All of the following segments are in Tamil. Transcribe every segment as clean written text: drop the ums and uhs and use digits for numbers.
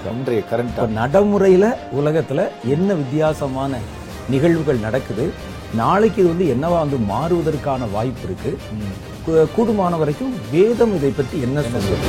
உலகம். நடைமுறையில உலகத்துல என்ன வித்தியாசமான நிகழ்வுகள் நடக்குது, நாளைக்கு இது வந்து என்னவா வந்து மாறுவதற்கான வாய்ப்பு இருக்கு, கூடுமான வரைக்கும் வேதம் இதை பற்றி என்ன சொல்றது.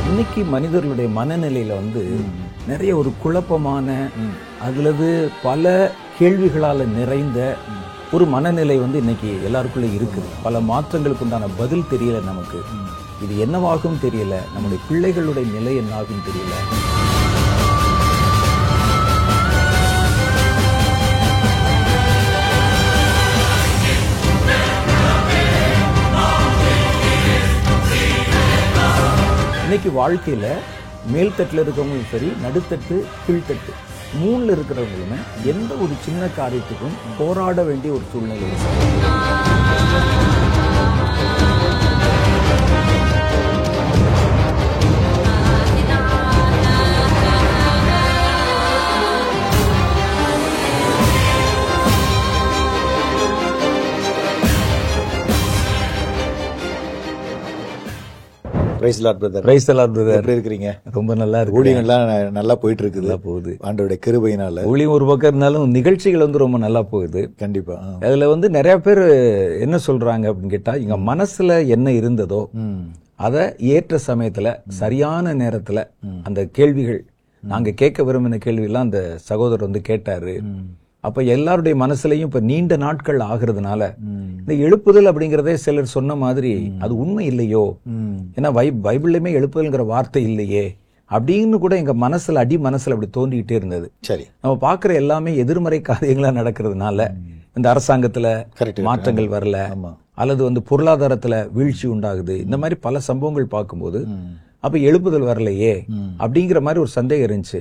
இன்னைக்கு மனிதர்களுடைய மனநிலையில வந்து நிறைய ஒரு குழப்பமான, அதுலது பல கேள்விகளால நிறைந்த ஒரு மனநிலை வந்து இன்னைக்கு எல்லாருக்குள்ள இருக்குது. பல மாற்றங்களுக்கு உண்டான பதில் தெரியல நமக்கு. இது என்னவாகும் தெரியல, நம்முடைய பிள்ளைகளுடைய நிலை என்னாகும் தெரியல. இன்னைக்கு வாழ்க்கையில மேல்தட்டில் இருக்கிறவங்களும் சரி, நடுத்தட்டு கீழ்த்தட்டு மூணுல இருக்கிறவங்களுமே எந்த ஒரு சின்ன காரியத்துக்கும் போராட வேண்டிய ஒரு சூழ்நிலை. Praise Lord brother. Praise the Lord brother. எப்படி இருக்கீங்க? ரொம்ப நல்லா இருக்கு. ஊழியங்கள்லாம் நல்லா போயிட்டு இருக்குது. போகுது ஆண்டவருடைய கிருபையினால. ஊழியம் ஒரு பக்கம் இருந்தாலும் நிகழ்ச்சிகள் வந்து ரொம்ப நல்லா போகுது. கண்டிப்பா. அதுல வந்து நிறைய பேர் என்ன சொல்றாங்க அப்படின்னு கேட்டா, எங்க மனசுல என்ன இருந்ததோ அத ஏற்ற சமயத்துல சரியான நேரத்துல அந்த கேள்விகள், நாங்க கேட்க விரும்பின கேள்வி எல்லாம் அந்த சகோதரர் வந்து கேட்டாரு. அப்ப எல்லாருடைய மனசுலயும் இப்ப நீண்ட நாட்கள் ஆகுறதுனால இந்த எழுப்புதல் அப்படிங்கறதே சிலர் சொன்ன மாதிரி அது உண்மை இல்லையோ, ஏன்னா பைபிள்லயுமே எழுப்புதல்ங்கிற வார்த்தை இல்லையே அப்படின்னு கூட எங்க மனசுல அடி மனசுல அப்படி தோண்டிக்கிட்டே இருந்தது. சரி, நம்ம பாக்குற எல்லாமே எதிர்மறை காரியங்களா நடக்கிறதுனால இந்த அரசாங்கத்துல மாற்றங்கள் வரல, அல்லது வந்து பொருளாதாரத்துல வீழ்ச்சி உண்டாகுது, இந்த மாதிரி பல சம்பவங்கள் பார்க்கும்போது அப்ப எழுப்புதல் வரலையே அப்படிங்கிற மாதிரி ஒரு சந்தேகம் இருந்துச்சு.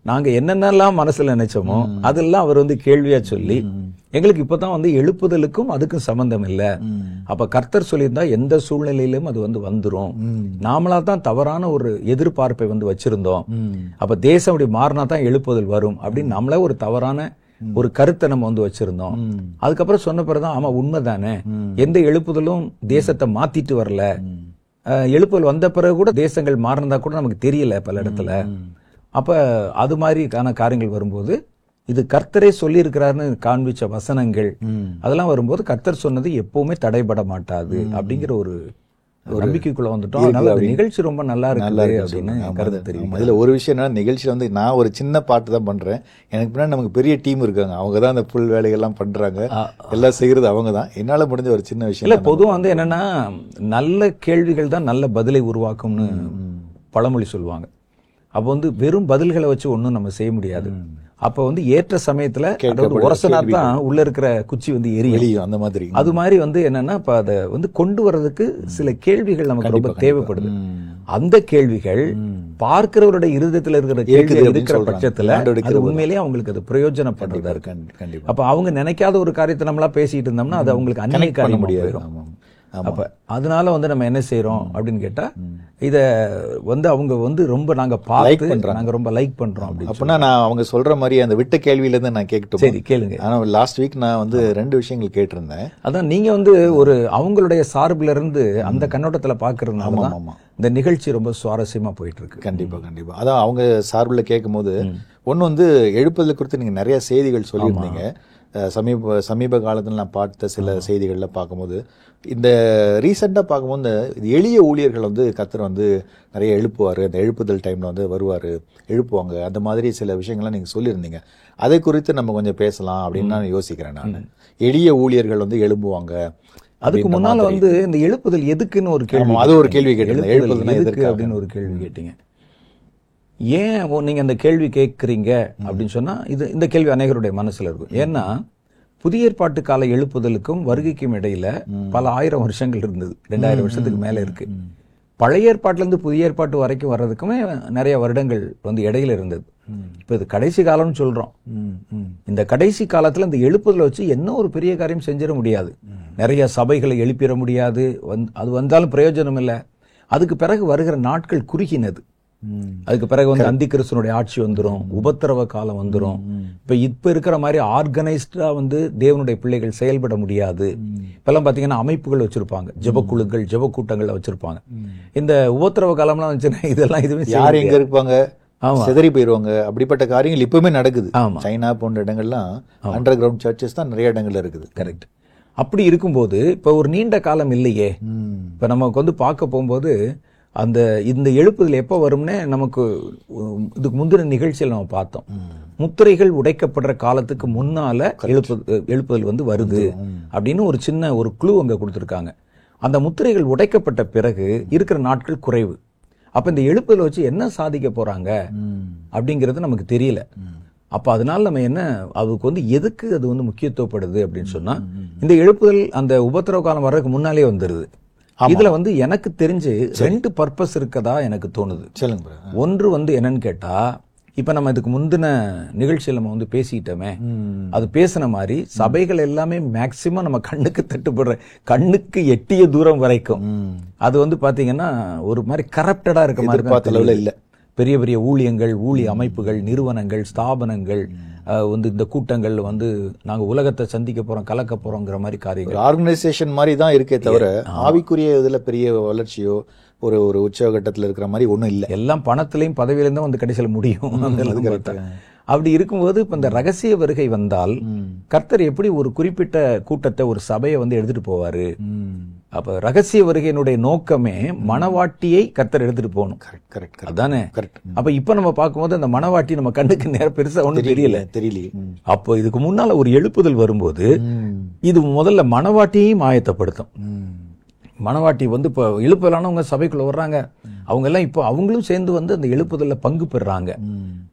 நாங்க என்னென்னலாம் மனசுல நினைச்சோமோ அதெல்லாம் அவர் வந்து கேள்வியா சொல்லி எங்களுக்கு இப்பதான் வந்து எழுப்புதலுக்கும் அதுக்கும் சம்பந்தம் இல்ல, அப்ப கர்த்தர் சொல்லியிருந்தா எந்த சூழ்நிலையிலும் அது வந்து வந்துரும், நாமளா தான் தவறான ஒரு எதிர்பார்ப்பை வந்து வச்சிருந்தோம், அப்ப தேசம் அப்படி மாறினா தான் எழுப்புதல் வரும் அப்படின்னு நம்மள ஒரு தவறான ஒரு கருத்தை நம்ம வந்து வச்சிருந்தோம். அதுக்கப்புறம் சொன்ன பிறகுதான் ஆமா உண்மைதானே, எந்த எழுப்புதலும் தேசத்தை மாத்திட்டு வரல, எழுப்புதல் வந்த பிறகு கூட தேசங்கள் மாறினதா கூட நமக்கு தெரியல பல இடத்துல. அப்ப அது மாதிரியான காரியங்கள் வரும்போது இது கர்த்தரே சொல்லி இருக்கிறாருன்னு காண்பிச்ச வசனங்கள் அதெல்லாம் வரும்போது கர்த்தர் சொன்னது எப்பவுமே தடைபட மாட்டாது அப்படிங்கிற ஒரு நம்பிக்கைக்குள்ள வந்துட்டோம். அதனால நிகழ்ச்சி ரொம்ப நல்லா இருக்கு அப்படின்னு கருத்து தெரியும். இதுல ஒரு விஷயம் என்ன, நிகழ்ச்சியில வந்து நான் ஒரு சின்ன பாட்டு தான் பண்றேன், எனக்கு பின்னாடி நமக்கு பெரிய டீம் இருக்காங்க, அவங்க தான் அந்த புல் வேலைகள்லாம் பண்றாங்க, எல்லாம் செய்யறது அவங்க தான். என்னால முடிஞ்ச ஒரு சின்ன விஷயம் இல்ல. பொதுவா வந்து என்னன்னா, நல்ல கேள்விகள் தான் நல்ல பதிலை உருவாக்கும்னு பழமொழி சொல்லுவாங்க. அப்ப வந்து வெறும் பதில்களை வச்சு ஒன்னும் நம்ம செய்ய முடியாது. அப்ப வந்து ஏற்ற சமயத்துல உரசனாத்தான் உள்ள இருக்கிற குச்சி வந்து எரியும். அந்த மாதிரி அது மாதிரி வந்து என்னன்னா, இப்ப அதை வந்து கொண்டு வர்றதுக்கு சில கேள்விகள் நமக்கு ரொம்ப தேவைப்படுது. அந்த கேள்விகள் பார்க்கிறவருடைய இருதயத்துல இருக்கிற கேள்வி இருக்கிற பட்சத்துல அது உண்மையிலேயே அவங்களுக்கு அது பிரயோஜனப்படுறதா இருக்கு. அப்ப அவங்க நினைக்காத ஒரு காரியத்தை நம்மளா பேசிட்டு இருந்தோம்னா அது அவங்களுக்கு அந்நிய காரியம் போயிடும். அப்ப அதனால வந்து நம்ம என்ன செய்யறோம் அப்படின்னு கேட்டா, இத வந்து அவங்க வந்து ரொம்ப நாங்க பார்த்து நாங்க ரொம்ப லைக் பண்றோம். அப்படின்னா நான் அவங்க சொல்ற மாதிரி அந்த விட்ட கேள்வியில இருந்து நான் கேட்கட்டும். சரி கேளுங்க. ஆனா லாஸ்ட் வீக் நான் வந்து 2 விஷயங்கள் கேட்டிருந்தேன். அதான் நீங்க வந்து ஒரு அவங்களுடைய சார்பில இருந்து அந்த கண்ணோட்டத்துல பாக்குறதுனால இந்த நிகழ்ச்சி ரொம்ப சுவாரஸ்யமா போயிட்டு இருக்கு. கண்டிப்பா கண்டிப்பா. அதான் அவங்க சார்பில் கேட்கும் போது ஒன்னு வந்து எழுப்புதல் குறித்து நீங்க நிறைய செய்திகள் சொல்லியிருந்தீங்க. சமீப காலத்தில் நான் பார்த்த சில செய்திகள்ல பார்க்கும்போது, இந்த ரீசெண்டா பார்க்கும்போது இந்த எளிய ஊழியர்கள் வந்து கர்த்தர் வந்து நிறைய எழுப்புவாரு, அந்த எழுப்புதல் டைம்ல வந்து வருவாரு, எழுப்புவாங்க, அந்த மாதிரி சில விஷயங்கள்லாம் நீங்க சொல்லியிருந்தீங்க. அதை குறித்து நம்ம கொஞ்சம் பேசலாம் அப்படின்னு நான் யோசிக்கிறேன். நான் எளிய ஊழியர்கள் வந்து எழுப்புவாங்க. அதுக்கு முன்னால வந்து இந்த எழுப்புதல் எதுக்குன்னு ஒரு கேள்வி, அது ஒரு கேள்வி கேட்டீங்க. எழுப்புதல் எதுக்கு அப்படின்னு ஒரு கேள்வி கேட்டீங்க. ஏன் நீங்க அந்த கேள்வி கேட்கறீங்க அப்படின்னு சொன்னா, இந்த கேள்வி அநேகருடைய மனசுல இருக்கும். ஏன்னா புதிய ஏற்பாட்டு கால எழுப்புதலுக்கும் வருகைக்கும் இடையில பல ஆயிரம் வருஷங்கள் இருந்தது. 2000 வருஷத்துக்கு மேல இருக்கு. பழைய ஏற்பாட்டுல இருந்து புதிய ஏற்பாட்டு வரைக்கும் வர்றதுக்குமே நிறைய வருடங்கள் வந்து இடையில இருந்தது. இப்ப இது கடைசி காலம்னு சொல்றோம். இந்த கடைசி காலத்துல இந்த எழுப்புதலை வச்சு என்ன ஒரு பெரிய காரியம் செஞ்சிட முடியாது. நிறைய சபைகளை எழுப்பிட முடியாது. அது வந்தாலும் பிரயோஜனம் இல்லை. அதுக்கு பிறகு வருகிற நாட்கள் குறுகினது. அதுக்கு பிறகு வந்து அந்தி கிறிஸ்துவனுடைய ஆட்சி வந்துரும், உபத்திரவ காலம் வந்துரும். இப்ப இருக்கிற மாதிரி ஆர்கனைஸ்டா வந்து தேவனுடைய பிள்ளைகள் செயல்பட முடியாது. இப்பெல்லாம் பாத்தீங்கன்னா அமைப்புகள் வச்சிருப்பாங்க, ஜெபக்குழுக்கள், ஜெப கூட்டங்கள்ல வச்சிருப்பாங்க. இந்த உபத்திரவ காலம்லாம் வந்துச்சுன்னா இதெல்லாம் இதுவே யார் எங்க இருப்பாங்க, சிதறி போயிருவாங்க. அப்படிப்பட்ட காரியங்கள் இப்பவுமே நடக்குது. சைனா போன்ற இடங்கள்லாம் அண்டர் கிரவுண்ட் சர்ச்சஸ் தான் நிறைய இடங்கள்ல இருக்குது. கரெக்ட். அப்படி இருக்கும்போது இப்ப ஒரு நீண்ட காலம் இல்லையே. இப்ப நமக்கு வந்து பார்க்க போகும்போது இந்த எழுப்புதல் எப்ப வரும்னே நமக்கு இதுக்கு முந்தின நிகழ்ச்சியில் நம்ம பார்த்தோம். முத்திரைகள் உடைக்கப்படுற காலத்துக்கு முன்னால எழுப்புதல் வந்து வருது அப்படின்னு ஒரு சின்ன ஒரு க்ளூ அங்க கொடுத்திருக்காங்க. அந்த முத்திரைகள் உடைக்கப்பட்ட பிறகு இருக்கிற நாட்கள் குறைவு. அப்ப இந்த எழுப்புதலை வச்சு என்ன சாதிக்க போறாங்க அப்படிங்கிறது நமக்கு தெரியல. அப்ப அதனால நம்ம என்ன, அதுக்கு வந்து எதுக்கு அது வந்து முக்கியத்துவப்படுது அப்படின்னு சொன்னா, இந்த எழுப்புதல் அந்த உபத்திரவ காலம் வர்றதுக்கு முன்னாலே வந்துருது. இதுல வந்து எனக்கு தெரிஞ்சு 2 பர்பஸ் இருக்கதா எனக்கு தோணுது. சொல்லுங்க. ஒன்று வந்து என்னன்னு கேட்டா, இப்ப நம்ம இதுக்கு முந்தின நிகழ்ச்சியில் நம்ம வந்து பேசிக்கிட்டோமே, அது பேசின மாதிரி சபைகள் எல்லாமே மேக்சிமம் நம்ம கண்ணுக்கு தட்டுப்படுற, கண்ணுக்கு எட்டிய தூரம் வரைக்கும் அது வந்து பாத்தீங்கன்னா ஒரு மாதிரி கரப்டடா இருக்க மாதிரி இல்ல. பெரிய பெரிய ஊழியங்கள், ஊழிய அமைப்புகள், நிறுவனங்கள், ஸ்தாபனங்கள் வந்து இந்த கூட்டங்கள் வந்து நாங்க உலகத்தை சந்திக்க போறோம், கலக்க போறோங்கிற மாதிரி காரியங்கள் ஆர்கனைசேஷன் மாதிரி தான் இருக்கே தவிர ஆவிக்குரிய இதுல பெரிய வளர்ச்சியோ ஒரு உச்சகட்டத்தில் இருக்கிற மாதிரி ஒண்ணும் இல்லை. எல்லாம் பணத்திலையும் பதவியிலும் தான் வந்து கடைசியில் முடியும். அப்படி இருக்கும்போது இப்ப இந்த ரகசிய வருகை வந்தால் கர்த்தர் எப்படி ஒரு குறிப்பிட்ட கூட்டத்தை, ஒரு சபையை வந்து எடுத்துட்டு போவாரு? அப்ப ரகசிய வருகையினுடைய நோக்கமே மணவாட்டியை கர்த்தர் எடுத்துட்டு போகணும். அதானே? அப்ப இப்ப நம்ம பார்க்கும்போது அந்த மணவாட்டி நம்ம கண்ணுக்கு நேரம் பெருசா ஒண்ணும் தெரியல. அப்போ இதுக்கு முன்னால ஒரு எழுப்புதல் வரும்போது இது முதல்ல மணவாட்டியையும் ஆயத்தப்படுத்தும். மணவாட்டி வந்து இப்ப எழுப்புதலானவங்க சபைக்குள்ள வர்றாங்க, அவங்க எல்லாம் இப்போ அவங்களும் சேர்ந்து வந்து அந்த எழுப்புதல்ல பங்கு பெறாங்க.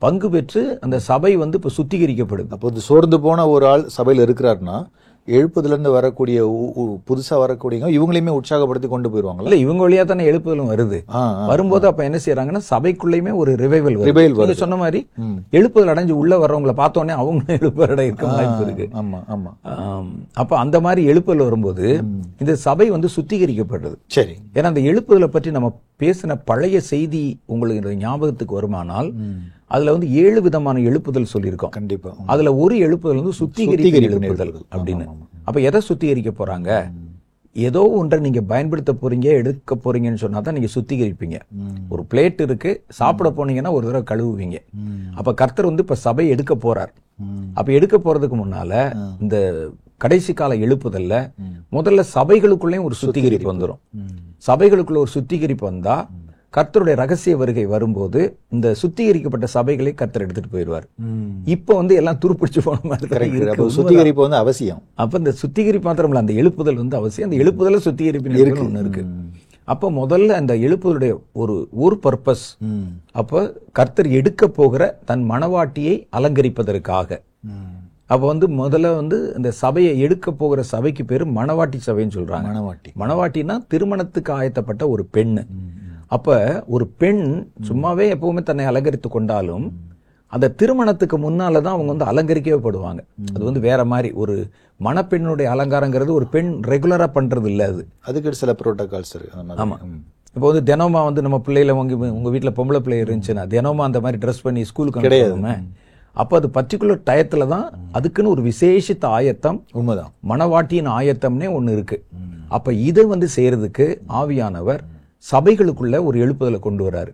பங்கு பெற்று அந்த சபை வந்து இப்ப சுத்திகரிக்கப்படுது. அப்போ சோர்ந்து போன ஒரு ஆள் சபையில இருக்கிறாருன்னா எழுப்புதல இருந்து வரக்கூடிய புதுசா வரக்கூடிய இவங்களையுமே உற்சாகப்படுத்தி கொண்டு போயிருவாங்க. இல்ல, இவங்க வழியா தானே எழுப்புதலும் வருது. வரும்போது அப்ப என்ன செய்யறாங்கன்னா சபைக்குள்ளயுமே ஒரு ரிவைவல் சொன்ன மாதிரி எழுப்புதல் அடைஞ்சு உள்ள வர்றவங்களை பார்த்தோன்னே அவங்க எழுப்புதல் அடைக்க வாய்ப்பு இருக்கு. அப்ப அந்த மாதிரி எழுப்புதல் வரும்போது இந்த சபை வந்து சுத்திகரிக்கப்படுறது. சரி, ஏன்னா அந்த எழுப்புதலை பற்றி நம்ம பேசின பழைய செய்தி உங்களுக்கு ஞாபகத்துக்கு வருமானால் அதுல வந்து 7 விதமான எழுப்புதல் சொல்லியிருக்கோம். கண்டிப்பா. அதுல ஒரு எழுப்புதல் வந்து சுத்திகரிப்பு எழுப்புதல் அப்படின்னு. அப்ப எதை சுத்திகரிக்க போறாங்க? ஏதோ ஒன்றை நீங்க பயன்படுத்த போறீங்க, எடுக்க போறீங்கன்னு சொன்னா தான் நீங்க சுத்திகரிப்பீங்க. ஒரு பிளேட் இருக்கு, சாப்பிட போனீங்கன்னா ஒரு தடவை கழுவுவீங்க. அப்ப கர்த்தர் வந்து இப்ப சபை எடுக்க போறார். அப்ப எடுக்க போறதுக்கு முன்னால இந்த கடைசி கால எழுப்புதல்ல முதல்ல சபைகளுக்குள்ளேயும் ஒரு சுத்திகரிப்பு வந்துடும். சபைகளுக்குள்ள ஒரு சுத்திகரிப்பு வந்தா கர்த்தருடைய ரகசிய வருகை வரும்போது இந்த சுத்திகரிக்கப்பட்ட சபைகளை கர்த்தர் எடுத்துட்டு போயிடுவார். இப்ப வந்து எல்லாம் துருப்பிடிச்சு போன மாதிரி சுத்திகரிப்பு வந்து அவசியம். அப்ப இந்த சுத்திகரிப்பு மாத்திரம் இல்ல, அந்த எழுப்புதல் வந்து அவசியம். அந்த எழுப்புதல சுத்திகரிப்பு ஒண்ணு இருக்கு. அப்ப முதல்ல அந்த எழுப்புதலுடைய ஒரு பர்பஸ், அப்ப கர்த்தர் எடுக்க போகிற தன் மணவாட்டியை அலங்கரிப்பதற்காக. அப்ப வந்து முதல்ல வந்து இந்த சபையை எடுக்க போகிற சபைக்கு பேரு மணவாட்டி சபைன்னு சொல்றாங்க. மணவாட்டினா திருமணத்துக்கு ஆயத்தப்பட்ட ஒரு பெண்ணு. அப்ப ஒரு பெண் சும்மாவே எப்பவுமே தன்னை அலங்கரித்து கொண்டாலும் அந்த திருமணத்துக்கு முன்னாலதான் அவங்க வந்து அலங்கரிக்கவே படுவாங்க. அது வந்து வேற மாதிரி ஒரு மணப்பெண்ணுடைய அலங்காரங்கிறது ஒரு பெண் ரெகுலரா பண்றது இல்ல. அதுக்கு சில புரோட்டோகால்ஸ் இருக்கு. ஆமா. இப்போ வந்து தினமா வந்து நம்ம பிள்ளைல உங்க வீட்டுல பொம்பளை பிள்ளை இருந்துச்சுன்னா தினமா அந்த மாதிரி ட்ரெஸ் பண்ணி ஸ்கூலுக்கு கிடையாது. அப்ப அது பர்டிகுலர் டயத்துல தான் அதுக்குன்னு ஒரு விசேஷித்த ஆயத்தம், உண்மைதான், மணவாட்டியின் ஆயத்தம்னே ஒண்ணு இருக்கு. அப்ப இதை வந்து செய்யறதுக்கு ஆவியானவர் சபைகளுக்குள்ள ஒரு எழுப்புதலை கொண்டு வராரு.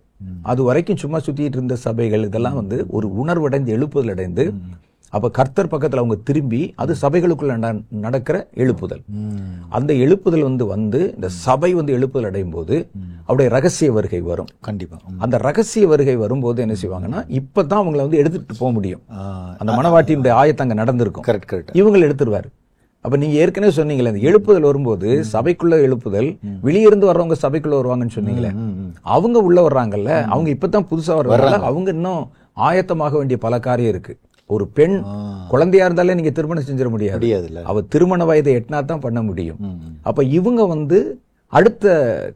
அது வரைக்கும் சும்மா சுத்திட்டு இருந்த சபைகள் இதெல்லாம் வந்து ஒரு உணர்வடைந்து எழுப்புதல் அடைந்து அப்ப கர்த்தர் பக்கத்துல அவங்க திரும்பி அது சபைகளுக்குள்ள நடக்கிற எழுப்புதல். அந்த எழுப்புதல் வந்து இந்த சபை வந்து எழுப்புதல் அடையும் போது அவருடைய ரகசிய வருகை வரும். கண்டிப்பா அந்த ரகசிய வருகை வரும்போது என்ன செய்வாங்கன்னா இப்பதான் அவங்களை வந்து எடுத்துட்டு போக முடியும். அந்த மணவாட்டியினுடைய ஆயத்தம் அங்க நடந்திருக்கும். கரெக்ட். இவங்களை எடுத்துருவாரு. அப்ப நீங்க ஏற்கனவே சொன்னீங்களே இந்த எழுப்புதல் வரும்போது சபைக்குள்ள எழுப்புதல், வெளியிருந்து வர்றவங்க சபைக்குள்ள வருவாங்கன்னு சொன்னீங்களே, அவங்க உள்ள வர்றாங்கல்ல, அவங்க இப்பதான் புதுசா வர்றாங்க. அவங்க இன்னும் ஆயத்தமாக வேண்டிய பல காரியம் இருக்கு. ஒரு பெண் குழந்தையா இருந்தாலே நீங்க திருமணம் செஞ்சிட முடியாது. அவ திருமண வயதை எட்டினா தான் பண்ண முடியும். அப்ப இவங்க வந்து அடுத்த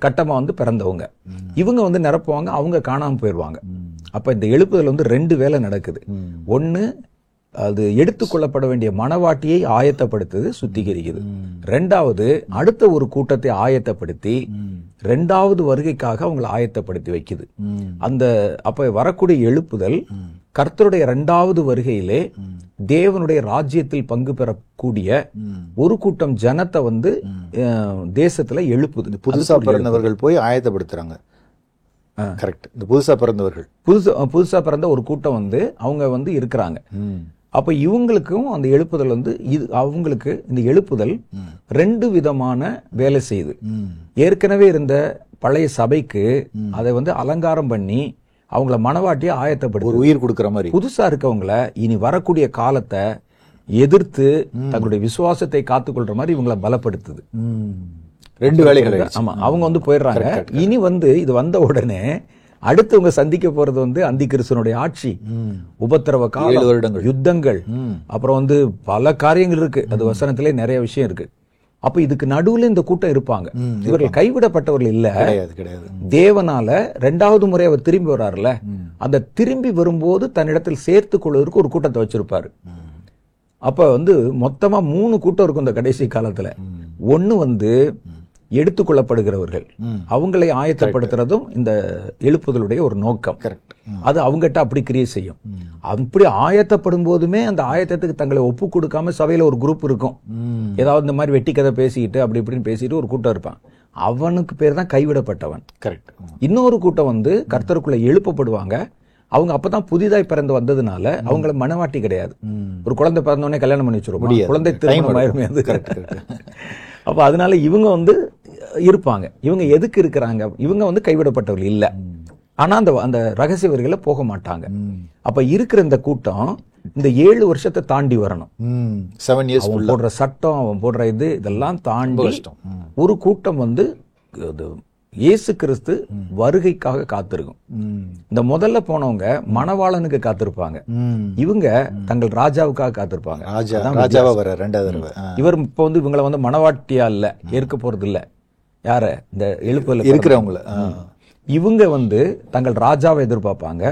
கட்டமா வந்து பிறந்தவங்க இவங்க வந்து நிரப்புவாங்க, அவங்க காணாம போயிடுவாங்க. அப்ப இந்த எழுப்புதல் வந்து 2 வேலை நடக்குது. ஒன்னு, அது எடுத்துக்கொள்ளப்பட வேண்டிய மனவாட்டியை ஆயத்தப்படுத்துது, சுத்திகரிக்குது. 2வது, அடுத்த ஒரு கூட்டத்தை ஆயத்தப்படுத்தி 2வது வருகைக்காக அவங்களை ஆயத்தப்படுத்தி வைக்குது. அந்த அப்ப வரக்கூடிய எழுப்புதல் கர்த்தருடைய 2வது வருகையிலே தேவனுடைய ராஜ்யத்தில் பங்கு பெறக்கூடிய ஒரு கூட்டம் ஜனத்தை வந்து தேசத்துல எழுப்புது. புதுசா பிறந்தவர்கள் போய் ஆயத்தப்படுத்துறாங்க. கரெக்ட். இந்த புதுசா பிறந்தவர்கள், புதுசா பிறந்த ஒரு கூட்டம் வந்து அவங்க வந்து இருக்கிறாங்க. அப்ப இவங்களுக்கும் அந்த எழுப்புதல் வந்து அவங்களுக்கு இந்த எழுப்புதல் 2 விதமான வேலை செய்யுது. ஏற்கனவே இருந்த பழைய சபைக்கு அதை வந்து அலங்காரம் பண்ணி அவங்கள மனவாட்டியை ஆயத்தப்படுத்தி ஒரு உயிர் கொடுக்கிற மாதிரி, புதுசா இருக்கவங்கள இனி வரக்கூடிய காலத்தை எதிர்த்து தங்களுடைய விசுவாசத்தை காத்துக்கொள்ற மாதிரி இவங்களை பலப்படுத்துது. 2 வேலைகள். ஆமா, அவங்க வந்து போயிடுறாங்க. இனி வந்து இது வந்த உடனே அடுத்தவங்க சந்திக்க போறது வந்து அந்தி கிறிஸ்துவனுடைய ஆட்சி, உபத்திரவ காலம், 7 வருடங்கள், யுத்தங்கள், அப்புறம் வந்து பல காரியங்கள் இருக்கு. அது வசனத்திலே நிறைய விஷயம் இருக்கு. அப்ப இதுக்கு நடுவுல இந்த கூட்டம் இருப்பாங்க. இவர்கள் கைவிடப்பட்டவர்கள் இல்ல, கிடையாது. தேவனால 2வது முறை அவர் திரும்பி வர்றாருல, அந்த திரும்பி வரும்போது தன்னிடத்தில் சேர்த்துக் கொள்வதற்கு ஒரு கூட்டத்தை வச்சிருப்பாரு. அப்ப வந்து மொத்தமா 3 கூட்டம் இருக்கும் இந்த கடைசி காலத்துல. ஒன்னு வந்து எடுத்துக்கொள்ளப்படுகிறவர்கள், அவங்களை ஆயத்தப்படுத்துறதும் இந்த எழுப்புதலுடைய ஒரு நோக்கம். அது அவங்ககிட்ட அப்படி கிரியை செய்யும். அப்படி ஆயத்தப்படும் போதுமே அந்த ஆயத்தத்துக்கு தங்களை ஒப்பு கொடுக்காம சபையில ஒரு குரூப் இருக்கும். ஏதாவது இந்த மாதிரி வெட்டி கதை பேசிக்கிட்டு அப்படி இப்படின்னு பேசிட்டு ஒரு கூட்டம் இருப்பான். அவனுக்கு பேர் தான் கைவிடப்பட்டவன். கரெக்ட். இன்னொரு கூட்டம் வந்து கர்த்தருக்குள்ள எழுப்பப்படுவாங்க. அவங்க அப்பதான் புதிதாய் பிறந்து வந்ததுனால அவங்கள மனவாட்டி கிடையாது. ஒரு குழந்தை பிறந்தோடனே கல்யாணம் பண்ணி வச்சிருவோம், குழந்தை திருமணம் ஆயிருமே அது. அப்ப அதனால இவங்க வந்து இருப்பாங்க. இவங்க எதுக்கு இருக்கிறாங்க? இவங்க வந்து கைவிடப்பட்டவர்கள் இல்ல, ஆனா அந்த ரகசிய வரிகளை போக மாட்டாங்க. அப்ப இருக்கிற இந்த கூட்டம் இந்த 7 வருஷத்தை தாண்டி வரணும். 7 years அவன் போடுற சட்டம், அவன் போடுற இதெல்லாம் தாண்டி ஒரு கூட்டம் வந்து இயேசு கிறிஸ்து வருகைக்காக காத்திருக்கும். இந்த முதல்ல போனவங்க மணவாளனுக்கு காத்திருப்பாங்க, இவங்க தங்கள் ராஜாவுக்காக காத்திருப்பாங்க. இவர் இப்ப வந்து இவங்களை வந்து மணவாட்டியா இல்ல ஏற்க போறது இல்ல. யார? இந்த எழுப்புல இருக்கிறவங்கள. இவங்க வந்து தங்கள் ராஜாவை எதிர்பார்ப்பாங்க.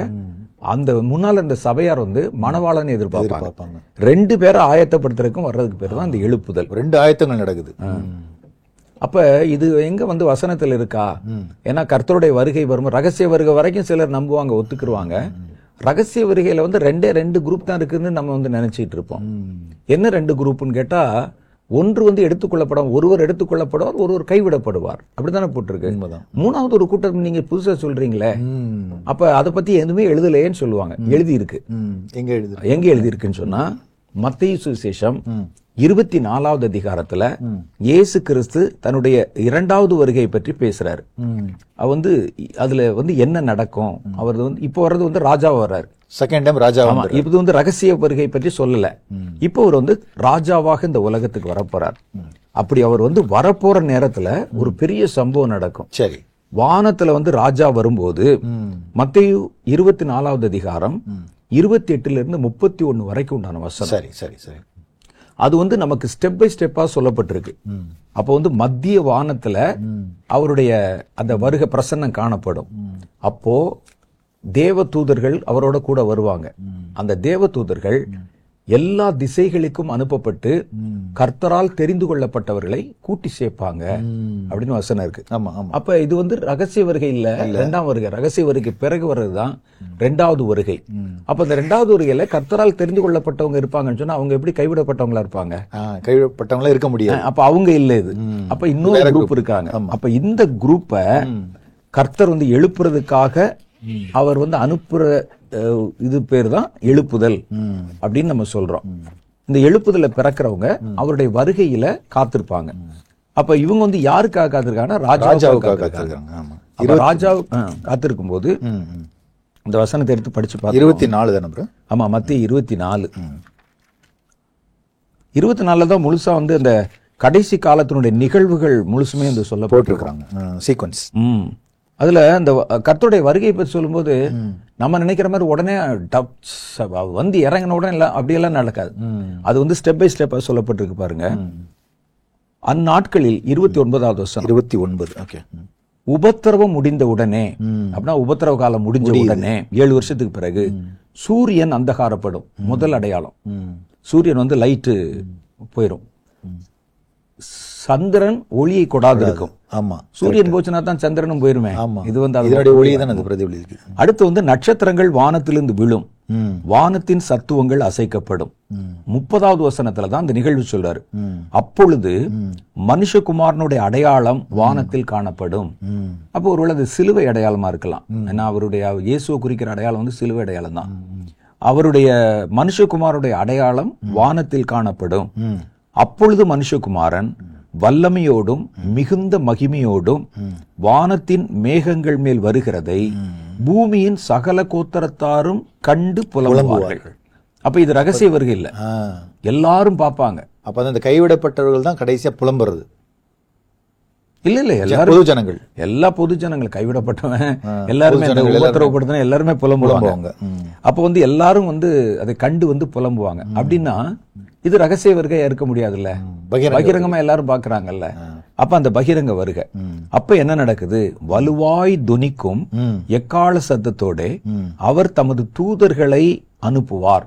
அந்த முன்னால இந்த சபையார் வந்து மணவாளனை எதிர்பார்ப்பாங்க. 2 பேரை ஆயத்தப்படுத்துறதுக்கும் வர்றதுக்கு பேர் தான் இந்த எழுப்புதல். 2 ஆயத்தங்கள் நடக்குது. அப்ப இது எங்க வந்து வசனத்தில் இருக்கா? ஏன்னா கர்த்தருடைய வருகை வரும், ரகசிய வருகை வரைக்கும் சிலர் நம்புவாங்க, ஒத்துக்குருவாங்க. ரகசிய வருகையில வந்து 2 குரூப் தான் இருக்குன்னு நம்ம வந்து நினைச்சிட்டு இருப்போம். என்ன 2 குரூப்னு கேட்டா, ஒன்று வந்து எடுத்துக்கொள்ளப்படும், ஒருவர் எடுத்துக்கொள்ளப்படுவார், ஒருவர் கைவிடப்படுவார். அப்படித்தானே போட்டிருக்கு. 3வது ஒரு கூட்டம் நீங்க புதுசா சொல்றீங்களே, அப்ப அதை பத்தி எதுவுமே எழுதலையேன்னு சொல்லுவாங்க. எழுதி இருக்கு. எங்க எழுதி இருக்குன்னு சொன்னா, மத்தேயு சுவிசேஷம் 24வது அதிகாரத்துல இயேசு கிறிஸ்து தன்னுடைய 2வது வருகையை பற்றி பேசுறாரு. வந்து அதுல வந்து என்ன நடக்கும், அவர் வந்து இப்போ வர்றது வந்து ராஜாவா வர்றாரு. செகண்ட் டைம் ராஜாவா. இது வந்து ரகசிய வருகை பற்றி சொல்லல. இப்போ அவர் வந்து ராஜாவாக இந்த உலகத்துக்கு வரப்போறார். அப்படி அவர் வந்து வரப்போற நேரத்துல ஒரு பெரிய சம்பவம் நடக்கும். சரி. வானத்துல வந்து ராஜா வரும்போது மத்தேயு 24வது அதிகாரம் 28 இருந்து 31 வரைக்கும் உண்டான வசனம். சரி சரி சரி. அது வந்து நமக்கு ஸ்டெப் பை ஸ்டெப்பா சொல்லப்பட்டிருக்கு. அப்போ வந்து மத்திய வானத்துல அவருடைய அந்த வருகை பிரசன்னம் காணப்படும். அப்போ தேவ தூதர்கள் அவரோட கூட வருவாங்க. அந்த தேவ தூதர்கள் எல்லா திசைகளுக்கும் அனுப்பப்பட்டு கர்த்தரால் தெரிந்து கொள்ளப்பட்டவர்களை கூட்டி சேர்ப்பாங்க அப்படின்னு வசனம் இருக்கு. அப்ப இது வந்து ரகசிய வருகை இல்ல, 2ஆம் வருகை. ரகசிய வருகை பிறகு வர்றதுதான் 2வது வருகை. அப்ப இந்த 2வது வருகையில கர்த்தரால் தெரிந்து கொள்ளப்பட்டவங்க இருப்பாங்கன்னு சொன்னா அவங்க எப்படி கைவிடப்பட்டவங்களா இருப்பாங்க? கைவிடப்பட்டவங்களா இருக்க முடியாது. அப்ப அவங்க இல்ல. இது அப்ப இன்னொரு குரூப் இருக்காங்க. அப்ப இந்த குரூப்பை கர்த்தர் வந்து எழுப்புறதுக்காக அவர் வந்து அனுப்புற இது பேர் தான் எழுப்புதல் அப்படின்னு நம்ம சொல்றோம். இந்த எழுப்புதல பிறக்கிறவங்க அவருடைய வருகையில காத்திருப்பாங்க. அப்ப இவங்க வந்து யாருக்காக காத்திருக்காங்கன்னா ராஜாவுக்காக காத்திருக்காங்க. ராஜாவு காத்திருக்கும் போது இந்த வசனத்தை எடுத்து படிச்சு பார்த்து 24 தானே? ஆமா, மத்திய 24 தான் முழுசா வந்து அந்த கடைசி காலத்தினுடைய நிகழ்வுகள் முழுசுமே வந்து சொல்ல போட்டிருக்காங்க. சீக்வன்ஸ். அதுல இந்த கர்த்தருடைய வருகை பற்றி சொல்லும்போது நம்ம நினைக்கிற மாதிரி உடனே வந்து இறங்கின உடனே அப்படியெல்லாம் நடக்காது. அது வந்து ஸ்டெப் பை ஸ்டெப்பா சொல்லப்பட்டிருக்கு பாருங்க. அந்நாட்களில் 29வது வசனம் 29. ஓகே. உபத்திரவம் முடிந்த உடனே, அப்படின்னா உபத்திரவ காலம் முடிஞ்ச உடனே 7 வருஷத்துக்கு பிறகு சூரியன் அந்தகாரப்படும். முதல் அடையாளம். சூரியன் வந்து லைட்டு போயிரும். சந்திரன் ஒளியை கொடாது இருக்கும். ஆமா. சூரியன் போச்சுனா தான் சந்திரனும் போயிருமே. இது வந்து அதனுடைய ஒளியை தான் அது பிரதிபலிக்குது. அடுத்து வந்து நட்சத்திரங்கள் வானத்திலிருந்து விழும், வானத்தின் சத்துவங்கள் அசைக்கப்படும். 30வது வசனத்துல தான் இந்த நிகழ்வு சொல்றாரு. அப்பொழுது மனுஷகுமாரனுடைய அடையாளம் வானத்தில் காணப்படும். அப்போ ஒருவேளை அது சிலுவை அடையாளமா இருக்கலாம். ஏன்னா அவருடைய இயேசுவை குறிக்கிற அடையாளம் வந்து சிலுவை அடையாளம் தான். அவருடைய மனுஷகுமாரனுடைய அடையாளம் வானத்தில் காணப்படும். அப்பொழுது மனுஷகுமாரன் வல்லமையோடும் மிகுந்த மகிமையோடும் வானத்தின் மேகங்கள் மேல் வருகிறதை பூமியின் சகல கோத்திரத்தாரும் கண்டு புலம்புவார்கள். அப்ப இது ரகசிய வருகை இல்ல, எல்லாரும் பார்ப்பாங்க. அப்ப அந்த கைவிடப்பட்டவர்கள் தான் கடைசியா புலம்புறது. இல்ல இல்ல, எல்லாரும் பொது ஜனங்கள், எல்லா பொது ஜனங்கள், கைவிடப்பட்டவன் எல்லாருமே உபத்திரவப்படுத்தின எல்லாருமே புலம்புவாங்க. அப்ப வந்து எல்லாரும் வந்து அதை கண்டு வந்து புலம்புவாங்க. அப்படின்னா இது ரகசிய வருகையா இருக்க முடியாதுல்ல, பகிரங்கமா எல்லாரும் பாக்குறாங்கல்ல. அப்ப அந்த பகிரங்க வருகை. அப்ப என்ன நடக்குது? வலுவாய் துனிக்கும் எக்கால சத்தத்தோட அவர் தமது தூதர்களை அனுப்புவார்.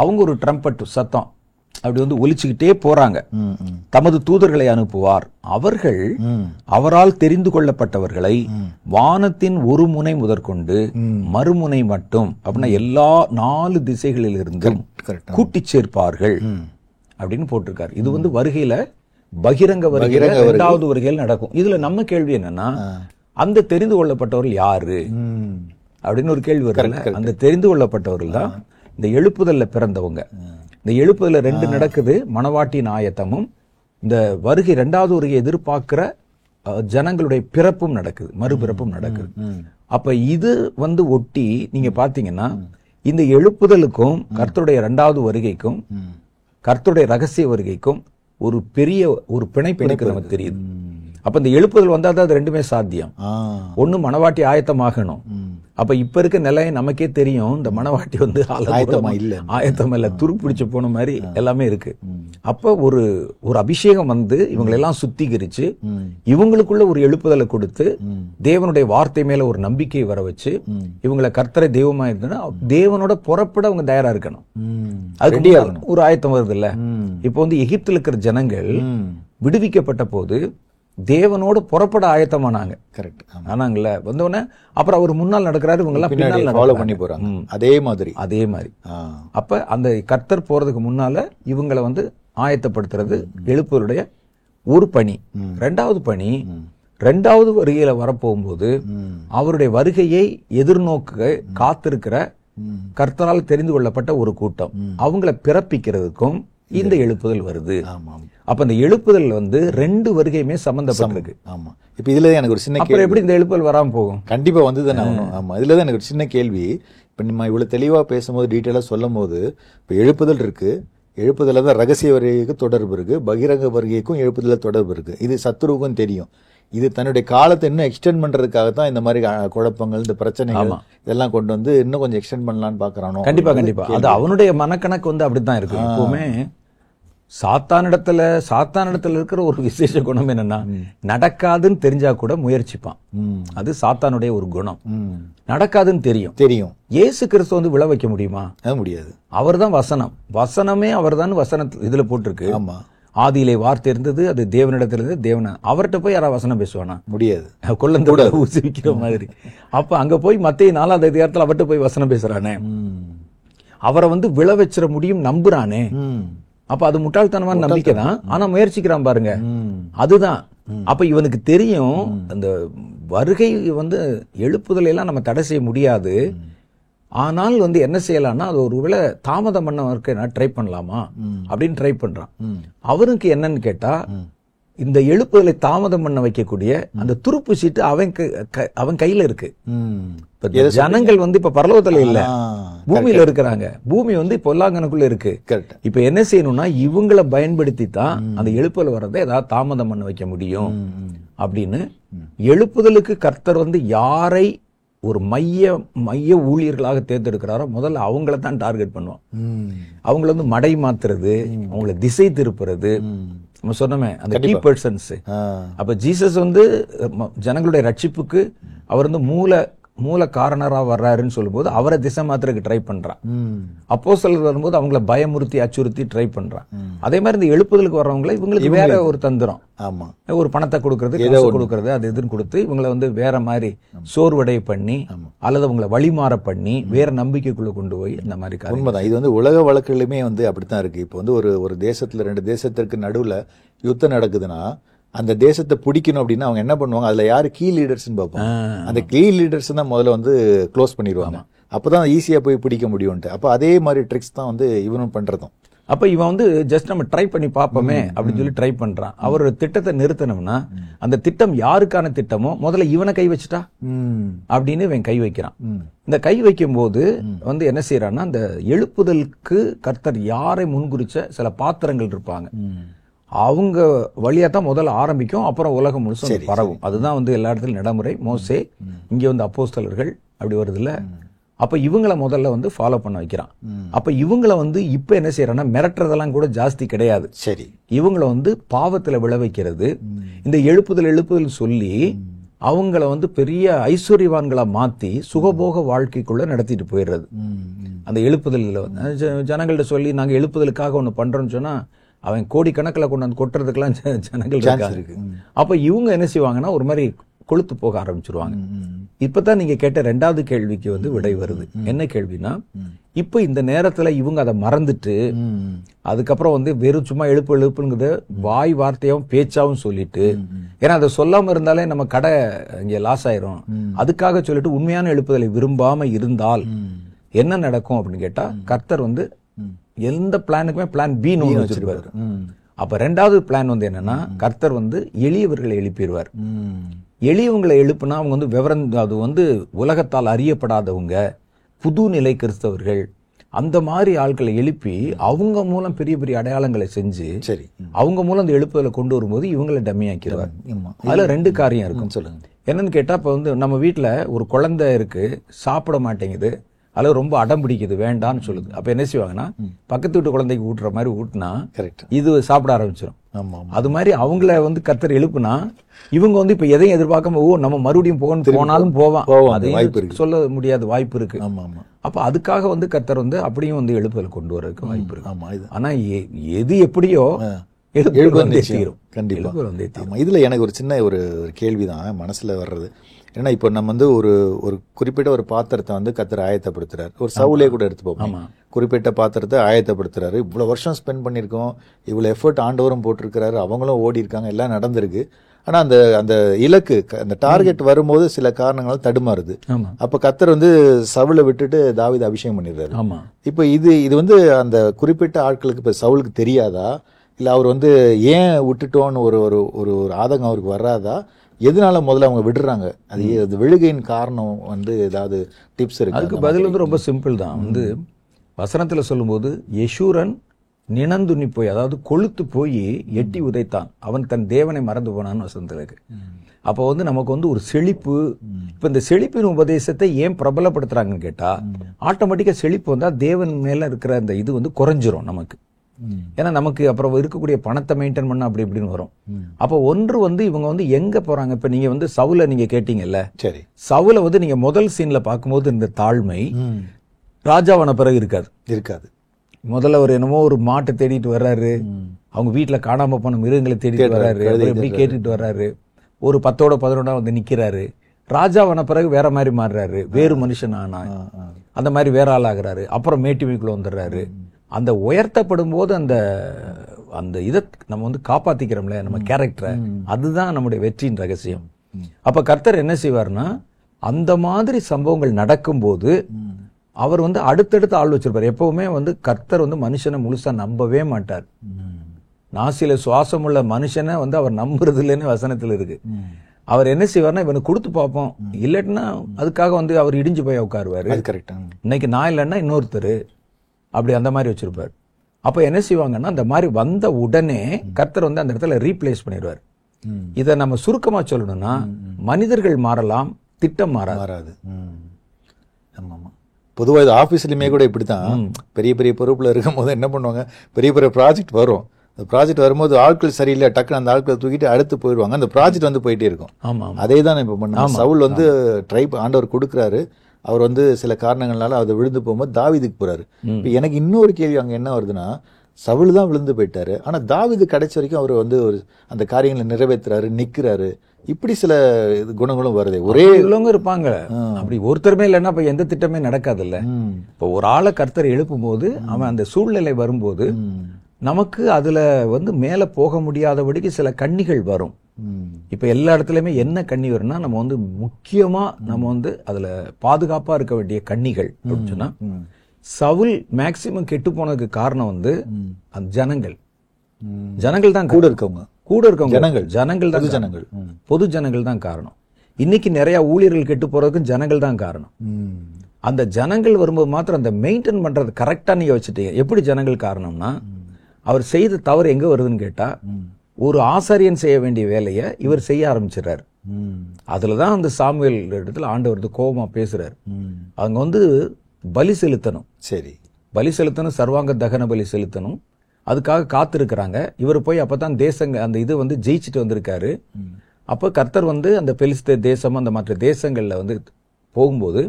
அவங்க ஒரு ட்ரம்பட் சத்தம் அப்படி வந்து ஒலிச்சுக்கிட்டே போறாங்க. தமது தூதர்களை அனுப்புவார். அவர்கள் அவரால் தெரிந்து கொள்ளப்பட்டவர்களை வானத்தின் ஒரு முனை முதற்கொண்டு மறுமுனை மட்டும், அப்படின்னா எல்லா 4 திசைகளில் இருந்தும் கூட்டி சேர்ப்பார்கள் அப்படின்னு போட்டிருக்காரு. இது வந்து வருகையில பகிரங்க வருகை, 2வது வருகையில் நடக்கும். இதுல நம்ம கேள்வி என்னன்னா, அந்த தெரிந்து கொள்ளப்பட்டவர்கள் யாரு அப்படின்னு ஒரு கேள்வி வருது. அந்த தெரிந்து கொள்ளப்பட்டவர்கள் தான் இந்த எழுப்புதல்ல பிறந்தவங்க. இந்த எழுப்புதல்ல 2 நடக்குது. மணவாட்டியின் ஆயத்தமும் இந்த வருகை 2வது வருகை எதிர்பார்க்கிற ஜனங்களுடைய பிறப்பும் நடக்குது, மறுபிறப்பும் நடக்குது. அப்ப இது வந்து ஒட்டி நீங்க பாத்தீங்கன்னா இந்த எழுப்புதலுக்கும் கர்த்தருடைய 2வது வருகைக்கும் கர்த்தருடைய ரகசிய வருகைக்கும் ஒரு பெரிய ஒரு பிணைப்பு எனக்கு நமக்கு தெரியுது. அப்ப இந்த எழுப்புதல் வந்தா தான் அது 2மே சாத்தியம். ஒண்ணு மணவாட்டி ஆயத்தமாகணும். அப்ப இப்ப இருக்க நிலை நமக்கே தெரியும், இந்த மணவாட்டி வந்து ஆயத்தம் இல்ல, துருப்பிடிச்சு போன மாதிரி எல்லாமே இருக்கு. அப்ப ஒரு ஒரு அபிஷேகம் வந்து இவங்களெல்லாம் சுத்திகரிச்சு இவங்களுக்குள்ள ஒரு எழுப்புதலை கொடுத்து தேவனுடைய வார்த்தை மேல ஒரு நம்பிக்கையை வர வச்சு இவங்களை கர்த்தரை தெய்வமா இருந்தா தேவனோட புறப்பட அவங்க தயாரா இருக்கணும். அதுக்கு ஒரு ஆயத்தம் வருது இல்ல. இப்ப வந்து எகிப்தில் இருக்கிற ஜனங்கள் விடுவிக்கப்பட்ட போது தேவனோட புறப்பட ஆயத்தமானாங்க. கரெக்ட். ஆனாங்கல்ல, வந்தோடனே அப்புறம் அவர் முன்னால் நடக்கிறாரு, இவங்க எல்லாம் பின்னால ஃபாலோ பண்ணி போறாங்க. அதே மாதிரி அப்ப அந்த கர்த்தர் போறதுக்கு முன்னால இவங்களை வந்து ஆயத்தப்படுத்துறது எழுப்புதலுடைய ஒரு பணி. 2வது பணி, 2வது வருகையில வரப்போகும்போது அவருடைய வருகையை எதிர்நோக்க காத்திருக்கிற கர்த்தரால் தெரிந்து கொள்ளப்பட்ட ஒரு கூட்டம், அவங்களை பிறப்பிக்கிறதுக்கும் இந்த எழுப்புதல் வருது. அப்ப இந்த எழுப்புதல் வந்து 2 வருகையுமே சம்பந்தப்பட்டிருக்கு. ஆமா. இப்ப இதுல எனக்கு ஒரு சின்ன கேள்வி, எப்படி இந்த எழுப்புதல் வராம போகும்? கண்டிப்பா வந்துதானே ஆகணும். ஆமா. இதுலதான் எனக்கு ஒரு சின்ன கேள்வி. இப்ப நம்ம இவ்வளவு தெளிவா பேசும்போது, டீட்டெயிலா சொல்லும் போது, இப்ப எழுப்புதல் இருக்கு, எழுப்புதல தான் ரகசிய வருகைக்கு தொடர்பு இருக்கு, பகிரங்க வருகைக்கும் எழுப்புதல தொடர்பு இருக்கு. இது சத்துருவுக்கும் தெரியும். இது தன்னுடைய காலத்தை இன்னும் எக்ஸ்டெண்ட் பண்றதுக்காக தான் இந்த மாதிரி குழப்பங்கள், இந்த பிரச்சனைகள் இதெல்லாம் கொண்டு வந்து இன்னும் கொஞ்சம் எக்ஸ்டெண்ட் பண்ணலாம்னு கண்டிப்பா. அது அவனுடைய மனக்கணக்கு வந்து அப்படித்தான் இருக்கு. எப்பவுமே சாத்தானிடத்துல இருக்கிற ஒரு விசேஷ குணம் என்னன்னா, நடக்காதுன்னு தெரிஞ்சா கூட முயற்சிப்பான். அது சாத்தானுடைய ஒரு குணம். நடக்காதுன்னு தெரியும். இயேசு கிறிஸ்து வந்து விழ வைக்க முடியுமா? முடியாது. அவர் தான் வசனமே அவர் தான். வசனத்துல இதுல போட்டிருக்கு, ஆதியிலே வார்த்தை இருந்தது, அது தேவனிடத்துல இருந்து தேவன. அவர்கிட்ட போய் யாராவது வசனம் பேசுவானா? முடியாது. கொல்லந்தோட ஊசி விக்கிற மாதிரி. அப்ப அங்க போய் மத்திய 4வது அதிகாரத்துல அவர்கிட்ட போய் வசனம் பேசுறானே, அவரை வந்து விழ வச்சிட முடியும் நம்புறானே. அப்ப அது முட்டாள்தனமான நம்பிக்கை தான். ஆனா முயற்சிக்கிறான் பாருங்க, அதுதான். அப்ப இவனுக்கு தெரியும் அந்த வருகை வந்து எழுப்புதலை எல்லாம் நம்ம தடை செய்ய முடியாது. ஆனால் வந்து என்ன செய்யலாம்னா, அது ஒருவேளை தாமதம் பண்ண ட்ரை பண்ணலாமா அப்படின்னு ட்ரை பண்றான். அவனுக்கு என்னன்னு கேட்டா, இந்த எழுப்புதலை தாமதம் பண்ண வைக்கக்கூடிய அந்த துருப்பு சீட்டு அவன் கையில இருக்கு. ஜனங்கள் வந்து இப்ப பரலோகத்துல இல்ல, பூமியில இருக்கிறாங்க. பூமி வந்து பொல்லாங்கனுக்குள்ள இருக்கு. இப்ப என்ன செய்யணும்னா, இவங்களை பயன்படுத்தி தான் அந்த எழுப்புதல் வர்றதை ஏதாவது தாமதம் பண்ண வைக்க முடியும் அப்படின்னு. எழுப்புதலுக்கு கர்த்தர் வந்து யாரை ஒரு மைய ஊழியர்களாக தேர்ந்தெடுக்கிறாரோ முதல்ல அவங்கள தான் டார்கெட் பண்ணுவான். அவங்கள வந்து மடை மாத்துறது, அவங்கள திசை திருப்புறது, நம்ம சொன்னோமே அந்த கீ பர்சன்ஸ். அப்ப ஜீசஸ் வந்து ஜனங்களுடைய ரட்சிப்புக்கு அவர் வந்து மூல காரணரா வர்றாருன்னு சொல்லும்போது அவரை திசை மாத்திரக்கு ட்ரை பண்றான். அப்போஸ்தலர் வரும்போது அவங்கள பயமுறுத்தி அச்சுறுத்தி ட்ரை பண்றான். அதே மாதிரி இந்த எழுப்புதலுக்கு வர்றவங்களை இவங்களுக்கு வேற ஒரு தந்திரம், ஒரு பணத்தை கொடுக்கறது, காசு கொடுக்கறது, அது எதுன்னு கொடுத்து இவங்களை வந்து வேற மாதிரி சோர்வடை பண்ணி அல்லது அவங்களை வழிமாற பண்ணி வேற நம்பிக்கைக்குள்ள கொண்டு போய் இந்த மாதிரி உண்மைதான். இது வந்து உலக வழக்குகளுமே வந்து அப்படித்தான் இருக்கு. இப்போ வந்து ஒரு தேசத்துல 2 தேசத்திற்கு நடுவுல யுத்தம் நடக்குதுன்னா அந்த தேசத்தை பிடிக்கணும் அப்படின்னா அவங்க என்ன பண்ணுவாங்க, அதுல யாரு கீ லீடர்ஸ்ன்னு பார்ப்பாங்க. அந்த கீ லீடர்ஸ் தான் முதல்ல வந்து க்ளோஸ் பண்ணிடுவாங்க. அப்பதான் ஈஸியா போய் பிடிக்க முடியும்ட்டு. அப்ப அதே மாதிரி ட்ரிக்ஸ் தான் வந்து இவனும் பண்றதும். அப்ப இவன் வந்து ஜஸ்ட் நம்ம ட்ரை பண்ணி பார்ப்போமே அப்படின்னு சொல்லி ட்ரை பண்றான். அவர் திட்டத்தை நிறுத்தணும்னா அந்த திட்டம் யாருக்கான திட்டமோ முதல்ல இவனை கை வச்சுட்டா அப்படின்னு இவன் கை வைக்கிறான். இந்த கை வைக்கும் போது வந்து என்ன செய்யறான்னா, அந்த எழுப்புதலுக்கு கர்த்தர் யாரை முன்குறிச்ச சில பாத்திரங்கள் இருப்பாங்க, அவங்க வழியா தான் முதல்ல ஆரம்பிக்கும், அப்புறம் உலகம் முழுசும் பரவும். அதுதான் வந்து எல்லா இடத்துலயும் நடைமுறை. மோசே, இங்க வந்து அப்போஸ்தலர்கள் அப்படி வருது இல்ல. அப்ப இவங்களை முதல்ல வந்து ஃபாலோ பண்ண வைக்கிறான். அப்ப இவங்களை வந்து இப்ப என்ன செய்யறான்னா, மிரட்டுறதெல்லாம் கூட ஜாஸ்தி கிடையாது. சரி, இவங்களை வந்து பாவத்துல விளைவிக்கிறது. இந்த எழுப்புதல் சொல்லி அவங்கள வந்து பெரிய ஐஸ்வர்யவான்களா மாத்தி சுகபோக வாழ்க்கைக்குள்ள நடத்திட்டு போயிடுறது. அந்த எழுப்புதல் ஜனங்கள்ட்ட சொல்லி நாங்க எழுப்புதலுக்காக ஒண்ணு பண்றோம்னு சொன்னா அவன் கோடிக்கணக்கில் கொண்டு வந்து கொட்டுறதுக்கெல்லாம் ஜனங்கள் இருக்கு. அப்ப இவங்க என்ன செய்வாங்கன்னா ஒரு மாதிரி கொளுத்து போக ஆரம்பிச்சிருவாங்க. இப்பதான் நீங்க கேட்ட 2வது கேள்விக்கு வந்து விடை வருது. என்ன கேள்வினா, இப்ப இந்த நேரத்துல இவங்க அதை மறந்துட்டு அதுக்கப்புறம் வந்து வெறும் சும்மா எழுப்புங்கிறது வாய் வார்த்தையாவும் பேச்சாவும் சொல்லிட்டு, ஏன்னா அதை சொல்லாம இருந்தாலே நம்ம கடை இங்க லாஸ் ஆயிரும், அதுக்காக சொல்லிட்டு உண்மையான எழுப்புதலை விரும்பாம இருந்தால் என்ன நடக்கும் அப்படின்னு கேட்டா, கர்த்தர் வந்து எந்த பிளானுக்குமே பிளான் பி ஒன்று வச்சிருப்பாரு. அப்ப 2வது பிளான் வந்து என்னன்னா, கர்த்தர் வந்து எளியவர்களை எழுப்பிடுவார். எளியவங்களை எழுப்புனா அவங்க வந்து விவரம், அது வந்து உலகத்தால் அறியப்படாதவங்க, புது நிலை கிறிஸ்தவர்கள், அந்த மாதிரி ஆட்களை எழுப்பி அவங்க மூலம் பெரிய பெரிய அடையாளங்களை செஞ்சு சரி அவங்க மூலம் அந்த எழுப்புதலை கொண்டு வரும்போது இவங்களை டம்மியாக்கிடுவார். அதுல 2 காரியம் இருக்கும். சொல்லுங்க, என்னன்னு கேட்டா, இப்ப வந்து நம்ம வீட்டுல ஒரு குழந்தை இருக்கு, சாப்பிட மாட்டேங்குது, அல்லது ரொம்ப அடம் பிடிக்குது, வேண்டான்னு சொல்லுது. அப்ப என்ன செய்வாங்கன்னா, பக்கத்து வீட்டு குழந்தைக்கு ஊட்டுற மாதிரி ஊட்டினா இது சாப்பிட ஆரம்பிச்சிடும். அது மாதிரி அவங்கள வந்து கர்த்தர் எழுப்புனா இவங்க வந்து இப்ப எதையும் எதிர்பார்க்காம நம்ம மறுபடியும் போனாலும் போவான், சொல்ல முடியாத வாய்ப்பு இருக்கு. அப்ப அதுக்காக வந்து கர்த்தர் வந்து அப்படியும் வந்து எழுப்புதல் கொண்டு வரதுக்கு வாய்ப்பு இருக்கு. ஆனா எது எப்படியோ இதுல எனக்கு ஒரு சின்ன ஒரு கேள்விதான் மனசுல வர்றது. ஏன்னா இப்போ நம்ம வந்து ஒரு குறிப்பிட்ட ஒரு பாத்திரத்தை வந்து கர்த்தர் ஆயத்தப்படுத்துறாரு. ஒரு சவுலே கூட எடுத்துப்போம், குறிப்பிட்ட பாத்திரத்தை ஆயத்தப்படுத்துறாரு. இவ்வளவு வருஷம் ஸ்பெண்ட் பண்ணிருக்கோம், இவ்வளவு எஃபர்ட் ஆண்டவரும் போட்டிருக்கிறாரு, அவங்களும் ஓடி இருக்காங்க, எல்லாம் நடந்திருக்கு. ஆனா அந்த இலக்கு, அந்த டார்கெட் வரும்போது சில காரணங்களால் தடுமாறுது. அப்ப கர்த்தர் வந்து சவுலை விட்டுட்டு தாவீதை அபிஷேகம் பண்ணிடுறாரு. இப்ப இது வந்து அந்த குறிப்பிட்ட ஆட்களுக்கு இப்ப சவுலுக்கு தெரியாதா, இல்ல அவர் வந்து ஏன் விட்டுட்டோன்னு ஒரு ஆதங்கம் அவருக்கு வராதா, எதனால முதல்ல அவங்க விடுறாங்க, அது விழுகையின் காரணம் வந்து ஏதாவது டிப்ஸ் இருக்கு? அதுக்கு பதில் வந்து ரொம்ப சிம்பிள் தான். வந்து வசனத்துல சொல்லும்போது, யெஷூரன் நினந்துண்ணி போய், அதாவது கொளுத்து போய் எட்டி உதைத்தான், அவன் தன் தேவனை மறந்து போனான்னு வசனத்துல இருக்கு. அப்போ வந்து நமக்கு வந்து ஒரு செழிப்பு, இப்ப இந்த செழிப்பின் உபதேசத்தை ஏன் பிரபலப்படுத்துறாங்கன்னு கேட்டா, ஆட்டோமேட்டிக்கா செழிப்பு வந்தா தேவன் மேல இருக்கிற அந்த இது வந்து குறைஞ்சிரும் நமக்கு. ஏன்னா நமக்கு அப்புறம் இருக்கக்கூடிய பணத்தை மெயின்டைன் பண்ண அப்படி இப்படின்னு வரும். அப்ப ஒன்று வந்து இவங்க வந்து எங்க போறாங்க, இப்ப நீங்க வந்து சவுல நீங்க கேட்டீங்கல்ல, சரி, சவுல வந்து நீங்க முதல் சீன்ல பார்க்கும்போது இந்த தாழ்மை ராஜாவான பிறகு இருக்காது. முதல்ல ஒரு என்னமோ ஒரு மாட்டை தேடிட்டு வர்றாரு, அவங்க வீட்டுல காணாம போன மிருகங்களை தேடிட்டு வர்றாரு, எப்படி கேட்டுட்டு வர்றாரு, ஒரு 10ஓட 11 வந்து நிக்கிறாரு. ராஜாவான பிறகு வேற மாதிரி மாறுறாரு, வேறு மனுஷன் ஆனா அந்த மாதிரி வேற ஆள் ஆகுறாரு. அப்புறம் மேட்டிமைக்குள்ள வந்துடுறாரு. அந்த உயர்த்தப்படும் போது அந்த இதை நம்ம வந்து காப்பாத்திக்கிறோம்ல, நம்ம கேரக்டரை, அதுதான் நம்முடைய வெற்றியின் ரகசியம். அப்ப கர்த்தர் என்ன செய்வார்னா, அந்த மாதிரி சம்பவங்கள் நடக்கும் போது அவர் வந்து அடுத்தடுத்து ஆள் வச்சிருப்பார். எப்பவுமே வந்து கர்த்தர் வந்து மனுஷனை முழுசா நம்பவே மாட்டார். நாசில சுவாசம் உள்ள மனுஷனை வந்து அவர் நம்புறது இல்லைன்னு வசனத்துல இருக்கு. அவர் என்ன செய்வார்னா, இவனுக்கு கொடுத்து பார்ப்போம், இல்லாட்டினா அதுக்காக வந்து அவர் இடிஞ்சு போய் உட்காருவாரு. இன்னைக்கு நான் இல்லைன்னா இன்னொருத்தர், அப்படி அந்த மாதிரி வச்சிருப்பார். அப்ப என்ன செய்வாங்கன்னா, அந்த மாதிரி வந்த உடனே கர்த்தர் வந்து அந்த இடத்துல ரீப்ளேஸ் பண்ணிடுவார். இதை நம்ம சுருக்கமா சொல்லணும்னா, மனிதர்கள் மாறலாம், திட்டம் மாறாது. பொதுவா இது ஆபீஸ்லயுமே கூட இப்படித்தான். பெரிய பெரிய பொறுப்புல இருக்கும் போது என்ன பண்ணுவாங்க, பெரிய பெரிய ப்ராஜெக்ட் வரும், ப்ராஜெக்ட் வரும்போது ஆட்கள் சரியில்லை, டக்குன்னு அந்த ஆட்களை தூக்கிட்டு அடுத்து போயிடுவாங்க. அந்த ப்ராஜெக்ட் வந்து போயிட்டே இருக்கும். ஆமா அதே தான் இப்ப பண்ண சவுல் வந்து ஆண்டவர் கொடுக்குறாரு. அவர் வந்து சில காரணங்களால அதை விழுந்து போகும்போது தாவீதுக்கு போறாரு. இப்ப எனக்கு இன்னொரு கேள்வி அங்க என்ன வருதுன்னா, சவுல் தான் விழுந்து போயிட்டாரு, ஆனா தாவீது கடைசி வரைக்கும் அவர் வந்து ஒரு அந்த காரியங்களை நிறைவேற்றுறாரு, நிக்கிறாரு. இப்படி சில குணங்களும் வருது. ஒரே உள்ளவங்க இருப்பாங்க. அப்படி ஒருத்தருமே இல்லைன்னா இப்ப எந்த திட்டமே நடக்காது இல்ல. இப்ப ஒரு ஆளை கர்த்தர் எழுப்பும் போது அவன் அந்த சூழ்நிலை வரும்போது நமக்கு அதுல வந்து மேல போக முடியாதபடிக்கு சில கண்ணிகள் வரும். இப்ப எல்லா இடத்துலயுமே என்ன கண்ணி வரும்னா, நம்ம வந்து முக்கியமா நம்ம வந்து அதுல பாதுகாப்பா இருக்க வேண்டிய கண்ணிகள் அப்படின்னு சொன்னா, சவுல் மேக்சிமம் கெட்டு போனதுக்கு காரணம் வந்து அந்த ஜனங்கள் தான் கூட இருக்கவங்க ஜனங்கள் தான் பொது ஜனங்கள் தான் காரணம். இன்னைக்கு நிறைய ஊழியர்கள் கெட்டு போறதுக்கும் ஜனங்கள் தான் காரணம். அந்த ஜனங்கள் வரும்போது மாத்திரம் அந்த மெயின்டைன் பண்றது கரெக்டா நீங்க வச்சுட்டீங்க. எப்படி ஜனங்கள் காரணம்னா, அவர் செய்த தவறு எங்க வருதுன்னு கேட்டா, ஒரு ஆசாரியன் செய்ய வேண்டிய வேலையை இவர் செய்ய ஆரம்பிச்சிடறாரு. அதுலதான் அந்த சாமுவேல் இடத்துல ஆண்டவர் கோபமா பேசுறாரு. அவங்க வந்து பலி செலுத்தணும், சரி பலி செலுத்தணும், சர்வாங்க தகன பலி செலுத்தணும், அதுக்காக காத்திருக்கிறாங்க. இவர் போய் அப்பதான் அந்த இது வந்து ஜெயிச்சுட்டு வந்திருக்காரு. அப்ப கர்த்தர் வந்து அந்த பெலிஸ்தே தேசம் அந்த மற்ற தேசங்கள்ல வந்து போகும்போது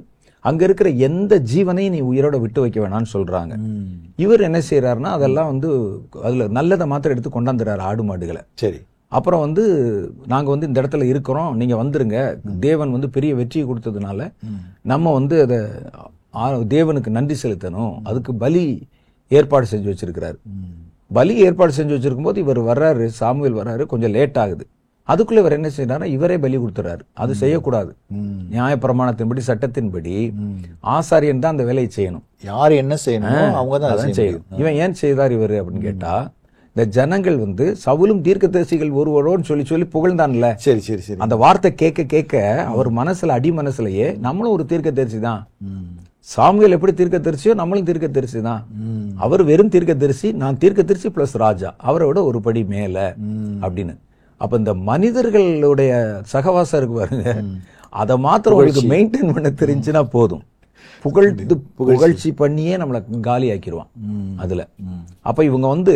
அங்க இருக்கிற எந்த ஜீவனையும் நீ உயிரோட விட்டு வைக்க வேணாம்னு சொல்றாங்க. இவர் என்ன செய்யறாருன்னா, அதெல்லாம் வந்து அதுல நல்லதை மாத்திரம் எடுத்து கொண்டாந்துறாரு, ஆடு மாடுகளை. சரி, அப்புறம் வந்து நாங்க வந்து இந்த இடத்துல இருக்கிறோம், நீங்க வந்துருங்க, தேவன் வந்து பெரிய வெற்றியை கொடுத்ததுனால நம்ம வந்து அதை தேவனுக்கு நன்றி செலுத்தணும், அதுக்கு பலி ஏற்பாடு செஞ்சு வச்சிருக்கிறாரு. பலி ஏற்பாடு செஞ்சு வச்சிருக்கும் போது இவர் வர்றாரு, சாமுவேல் வர்றாரு, கொஞ்சம் லேட் ஆகுது. அதுக்குள்ள இவர் என்ன செய்யறாரு, இவரே பலி கொடுத்துறாரு. அது செய்யக்கூடாது. நியாய பிரமாணத்தின்படி, சட்டத்தின்படி ஆசாரியன் தான் அந்த வேலையை செய்யணும். யார் என்ன செய்யணும் அவங்க தான் செய்யணும். இவன் ஏன் செய்தார் இவரு அப்படின்னு கேட்டா, இந்த ஜனங்கள் வந்து சவுலும் தீர்க்கதரிசிகள் ஒருவரோன்னு சொல்லி சொல்லி புகழ்ந்தான்ல. சரி சரி சரி, அந்த வார்த்தை கேட்க கேட்க அவர் மனசுல அடி மனசுலயே நம்மளும் ஒரு தீர்க்கதரிசி தான், சாமுவேல் எப்படி தீர்க்கதரிசியோ நம்மளும் தீர்க்கதரிசி தான், அவர் வெறும் தீர்க்கதரிசி, நான் தீர்க்கதரிசி பிளஸ் ராஜா, அவரோட ஒரு படி மேல அப்படின்னு. அப்ப இந்த மனிதர்களுடைய சகவாசம் இருக்கு பாருங்க, அதை மாத்திரம் உங்களுக்கு மெயின்டைன் பண்ண தெரிஞ்சுன்னா போதும், புகழ்ச்சி பண்ணியே நம்மளை காலி ஆக்கிடுவான் அதுல. அப்ப இவங்க வந்து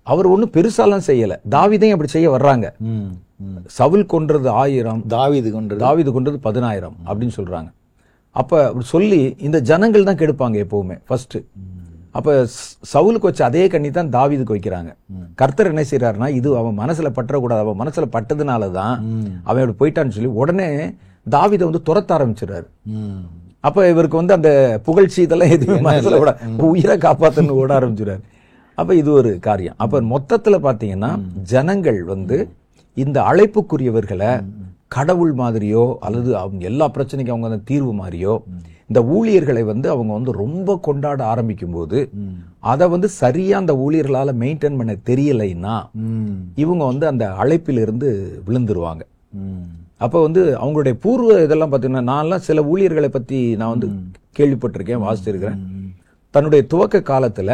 அவர் ஒண்ணும் பெருசாலாம் செய்யல. தாவீதையும் அப்படி செய்ய வர்றாங்க. சவுல் கொன்றது 1000, தாவீது கொன்றது 10,000 அப்படின்னு சொல்றாங்க. அப்ப சொல்லி இந்த ஜனங்கள் தான் கெடுப்பாங்க எப்பவுமே ஃபர்ஸ்ட். அப்ப சவுலுக்கு வச்ச அதே கண்ணி தான் தாவீதுக்கு வைக்கிறாங்க. கர்த்தர் என்ன செய்யறாருன்னா, இது அவன் மனசுல பற்றக்கூடாது, அவன் மனசுல பட்டதுனாலதான் அவன் அப்படி போயிட்டான்னு சொல்லி உடனே தாவீதை வந்து துரத்த ஆரம்பிச்சிடறாரு. அப்ப இவருக்கு வந்து அந்த புகழ்ச்சி இதெல்லாம் எதுவுமே மனசுல கூட, உயிரை காப்பாத்தன்னு ஓட ஆரம்பிச்சிடாரு. அப்ப இது ஒரு காரியம். அப்ப மொத்தத்துல பாத்தீங்கன்னா ஜனங்கள் வந்து இந்த அழைப்புக்குரியவர்களை கடவுள் மாதிரியோ அல்லது அவங்க எல்லா பிரச்சனைக்கும் அவங்க அந்த தீர்வு மாதிரியோ இந்த ஊழியர்களை வந்து அவங்க வந்து ரொம்ப கொண்டாட ஆரம்பிக்கும் போது அதை வந்து சரியா அந்த ஊழியர்களால மெயின்டைன் பண்ண தெரியலைன்னா இவங்க வந்து அந்த அழைப்பிலிருந்து விழுந்துருவாங்க. அப்ப வந்து அவங்களுடைய பூர்வ இதெல்லாம் பாத்தீங்கன்னா, நான்லாம் சில ஊழியர்களை பத்தி நான் வந்து கேள்விப்பட்டிருக்கேன், வாசிச்சிருக்கிறேன். தன்னுடைய துவக்க காலத்துல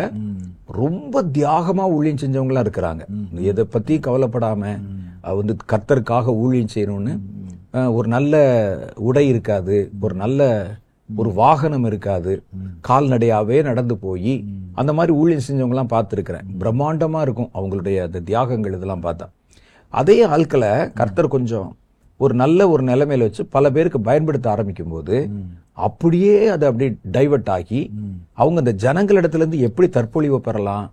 ரொம்ப தியாகமா ஊழியம் செஞ்சவங்களா இருக்கிறாங்க. எதை பத்தி கவலைப்படாம வந்து கர்த்தருக்காக ஊழியம் செய்யணும்னு, ஒரு நல்ல உடை இருக்காது, ஒரு வாகனம் இருக்காது, கால்நடையாவே நடந்து போய் அந்த மாதிரி ஊழியம் செஞ்சவங்க எல்லாம் பார்த்திருக்கிறேன். பிரம்மாண்டமா இருக்கும் அவங்களுடைய அந்த தியாகங்கள் இதெல்லாம் பார்த்தா. அதே ஆட்களை கர்த்தர் கொஞ்சம் ஒரு நல்ல ஒரு நிலைமையில வச்சு பல பேருக்கு பயன்படுத்த ஆரம்பிக்கும் போது அப்படியே அது அப்படி டைவர்ட் ஆகி அவங்க அந்த ஜனங்களிடத்துல இருந்து எப்படி தற்பொழிவை பெறலாம்,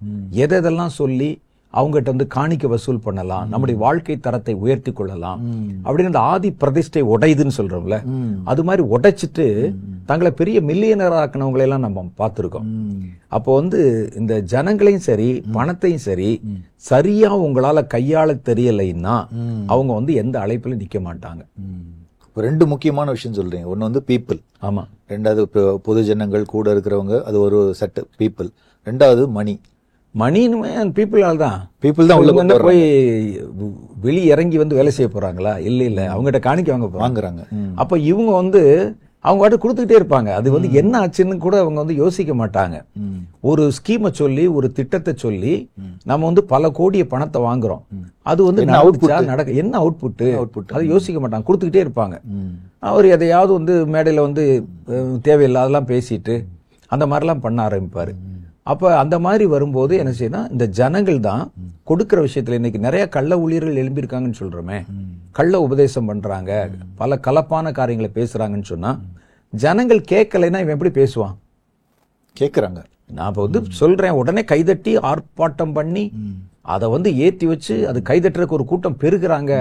எதெல்லாம் சொல்லி அவங்ககிட்ட வந்து காணிக்க வசூல் பண்ணலாம், நம்முடைய வாழ்க்கை தரத்தை உயர்த்தி கொள்ளலாம் அப்படின்னு அந்த ஆதி பிரதிஷ்டை உடையுதுன்னு சொல்றோம்ல, அது மாதிரி உடைச்சிட்டு தங்களை பெரிய மில்லியனர் ஆக்கினவங்களை எல்லாம் நம்ம பார்த்திருக்கோம். அப்போ வந்து இந்த ஜனங்களையும் சரி பணத்தையும் சரி சரியா உங்களால கையாள தெரியலைன்னா அவங்க வந்து எந்த அழைப்பிலும் நிக்க மாட்டாங்க. ரெண்டு முக்கியமான விஷயம் சொல்றீங்க. ஒன்னு வந்து பீப்புள், ஆமா. ரெண்டாவது பொது ஜனங்கள் கூட இருக்கிறவங்க, அது ஒரு செட் பீப்புள். ரெண்டாவது மணினுமே பீப்புளால் தான், பீப்புள் தான் உள்ள போய் வெளி இறங்கி வந்து வேலை செய்ய போறாங்களா? இல்ல அவங்ககிட்ட காணிக்க வாங்குறாங்க. அப்ப இவங்க வந்து அவங்க வாட்டு கொடுத்துக்கிட்டே இருப்பாங்க. அது வந்து என்ன ஆச்சுன்னு கூட அவங்க வந்து யோசிக்க மாட்டாங்க. ஒரு ஸ்கீமை சொல்லி ஒரு திட்டத்தை சொல்லி நம்ம வந்து பல கோடிய பணத்தை வாங்குறோம், அது வந்து என்ன அவுட்புட் அதை யோசிக்க மாட்டாங்க, கொடுத்துக்கிட்டே இருப்பாங்க. அவர் எதையாவது வந்து மேடையில வந்து தேவையில்லாதெல்லாம் பேசிட்டு அந்த மாதிரிலாம் பண்ண ஆரம்பிப்பாரு. அப்ப அந்த மாதிரி வரும்போது என்ன செய்யணும், இந்த ஜனங்கள் தான் கொடுக்கிற விஷயத்துல இன்னைக்கு நிறைய கள்ள ஊழியர்கள் எழும்பியிருக்காங்கன்னு சொல்றோமே, கள்ள உபதேசம் பண்றாங்க, பல கலப்பான காரியங்களை பேசுறாங்கன்னு சொன்னா ஜனங்கள் கேட்கலைன்னா இவன் எப்படி பேசுவான்? கேட்கறாங்க. நான் இப்ப வந்து சொல்றேன், உடனே கைதட்டி ஆர்ப்பாட்டம் பண்ணி அதை வந்து ஏத்தி வச்சு அது கைதட்டுறதுக்கு ஒரு கூட்டம் பெருகிறாங்க.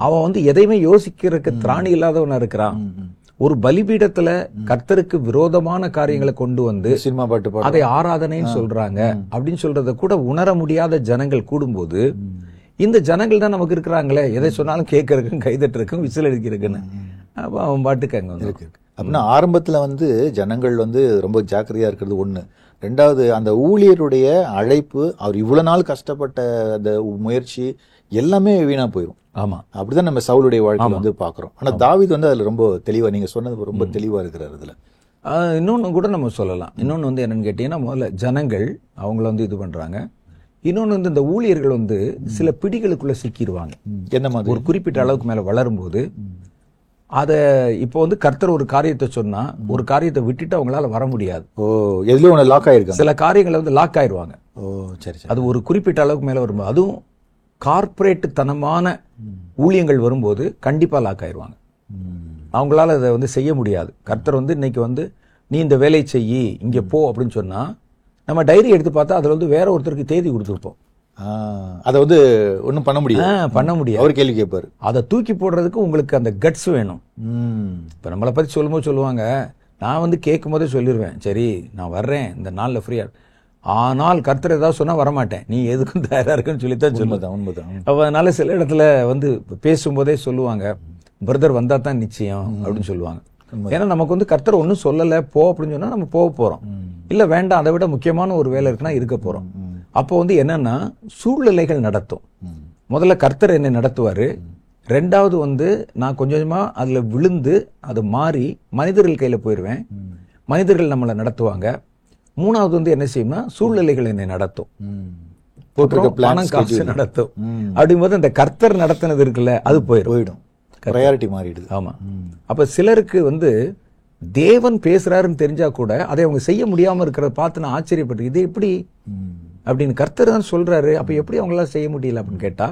அவன் வந்து எதையுமே யோசிக்கிறதுக்கு திராணி இல்லாதவனா இருக்கிறான். ஒரு பலிபீடத்துல கர்த்தருக்கு விரோதமான காரியங்களை கொண்டு வந்து சினிமா பாட்டு அதை ஆராதனைன்னு சொல்றாங்க அப்படின்னு சொல்றத கூட உணர முடியாத ஜனங்கள் கூடும்போது, இந்த ஜனங்கள் தான் நமக்கு இருக்கிறாங்களே, எதை சொன்னாலும் கேட்கறதுக்கும் கைதட்டுறதுக்கும் விசில் அடிக்கிறதுக்குன்னு. அப்ப அவன் பாட்டுக்கு அங்க வந்து அப்படின்னா ஆரம்பத்துல வந்து ஜனங்கள் வந்து ரொம்ப ஜாக்கிரதையா இருக்கிறது ஒண்ணு. ரெண்டாவது, அந்த ஊழியருடைய அழைப்பு, அவர் இவ்வளவு நாள் கஷ்டப்பட்ட அந்த முயற்சி எல்லாமே வீணா போயிடும். ஆமா, அப்படிதான் நம்ம சவுலுடைய வாழ்க்கையில வந்து பாக்குறோம். ஆனா தாவீது வந்து அதுல ரொம்ப தெளிவா, நீங்க சொன்னது ரொம்ப தெளிவா இருக்கிறார் அதுல. இன்னொன்னு கூட நம்ம சொல்லலாம். இன்னொன்னு வந்து என்னன்னு கேட்டீங்கன்னா, முதல்ல ஜனங்கள் அவங்கள வந்து இது பண்றாங்க. இன்னொன்னு வந்து இந்த ஊழியர்கள் வந்து சில பிடிகளுக்குள்ள சிக்கிடுவாங்க. என்ன மாதிரி? ஒரு குறிப்பிட்ட அளவுக்கு மேல வளரும் போது அத இப்போ வந்து கர்த்தர் ஒரு காரியத்தை சொன்னா ஒரு காரியத்தை விட்டுட்டு அவங்களால வர முடியாது. ஓ, எதுலயும் ஒண்ணு லாக் ஆயிருக்காங்க. சில காரியங்களை வந்து லாக் ஆயிருவாங்க. ஓ, சரி சரி. அது ஒரு குறிப்பிட்ட அளவுக்கு மேல வரும்போது, அதுவும் கார்ப்பரேட் தனமான ஊழியங்கள் வரும்போது கண்டிப்பா லாக் ஆயிருவாங்க. அவங்களால அதை வந்து செய்ய முடியாது. கர்த்தர் வந்து இன்னைக்கு வந்து நீ இந்த வேலையை செய்யி, இங்க போ அப்படின்னு சொன்னா நம்ம டைரி எடுத்து பார்த்தா அதுல வந்து வேற ஒருத்தருக்கு தேதி கொடுத்துருப்போம். அதை வந்து ஒன்றும் பண்ண முடியாது. அவர் கேள்வி கேட்பாரு. அதை தூக்கி போடுறதுக்கு உங்களுக்கு அந்த கட்ஸ் வேணும். இப்ப நம்மளை பத்தி சொல்லும்போது சொல்லுவாங்க, நான் வந்து கேட்கும் போதே சொல்லிடுவேன், சரி நான் வர்றேன் இந்த நாள்ல ஃப்ரீயா, ஆனால் கர்த்தர் ஏதாவது சொன்னா வரமாட்டேன், நீ எதுக்கும் தயாரா இருக்குன்னு சொல்லித்தான் சொல்லுதான். உண்மைதான். அதனால சில இடத்துல வந்து பேசும்போதே சொல்லுவாங்க, பிரதர் வந்தா தான் நிச்சயம் அப்படின்னு சொல்லுவாங்க. ஏன்னா நமக்கு வந்து கர்த்தர் ஒன்னும் சொல்லல போ அப்படின்னு சொன்னா நம்ம போக போறோம், இல்ல வேண்டாம் அதை விட முக்கியமான ஒரு வேலை இருக்குன்னா இருக்க போறோம். அப்போ வந்து என்னன்னா சூழ்நிலைகள் நடத்தும். முதல்ல கர்த்தர் என்னை நடத்துவாரு, ரெண்டாவது வந்து நான் கொஞ்சமா அதுல விழுந்து அது மாறி மனிதர்கள் கையில போயிருவேன், மனிதர்கள் நம்மளை நடத்துவாங்க. மூணாவது வந்து என்ன செய்யும்னா சூழ்நிலைகள் என்னை நடத்தும், பணம் காசு நடத்தும். அப்படிங்கும்போது அந்த கர்த்தர் நடத்தினது இருக்குல்ல அது போயிடும், ப்ரையாரிட்டி மாறிடுது. ஆமா. அப்ப சிலருக்கு வந்து தேவன் பேசுறாருன்னு தெரிஞ்சா கூட அதை அவங்க செய்ய முடியாம இருக்கிறத பார்த்து நான் ஆச்சரியப்பட்டு, இது எப்படி அப்படின்னு, கர்த்தர் தான் சொல்றாரு, அப்ப எப்படி அவங்களால செய்ய முடியல அப்படின்னு கேட்டா,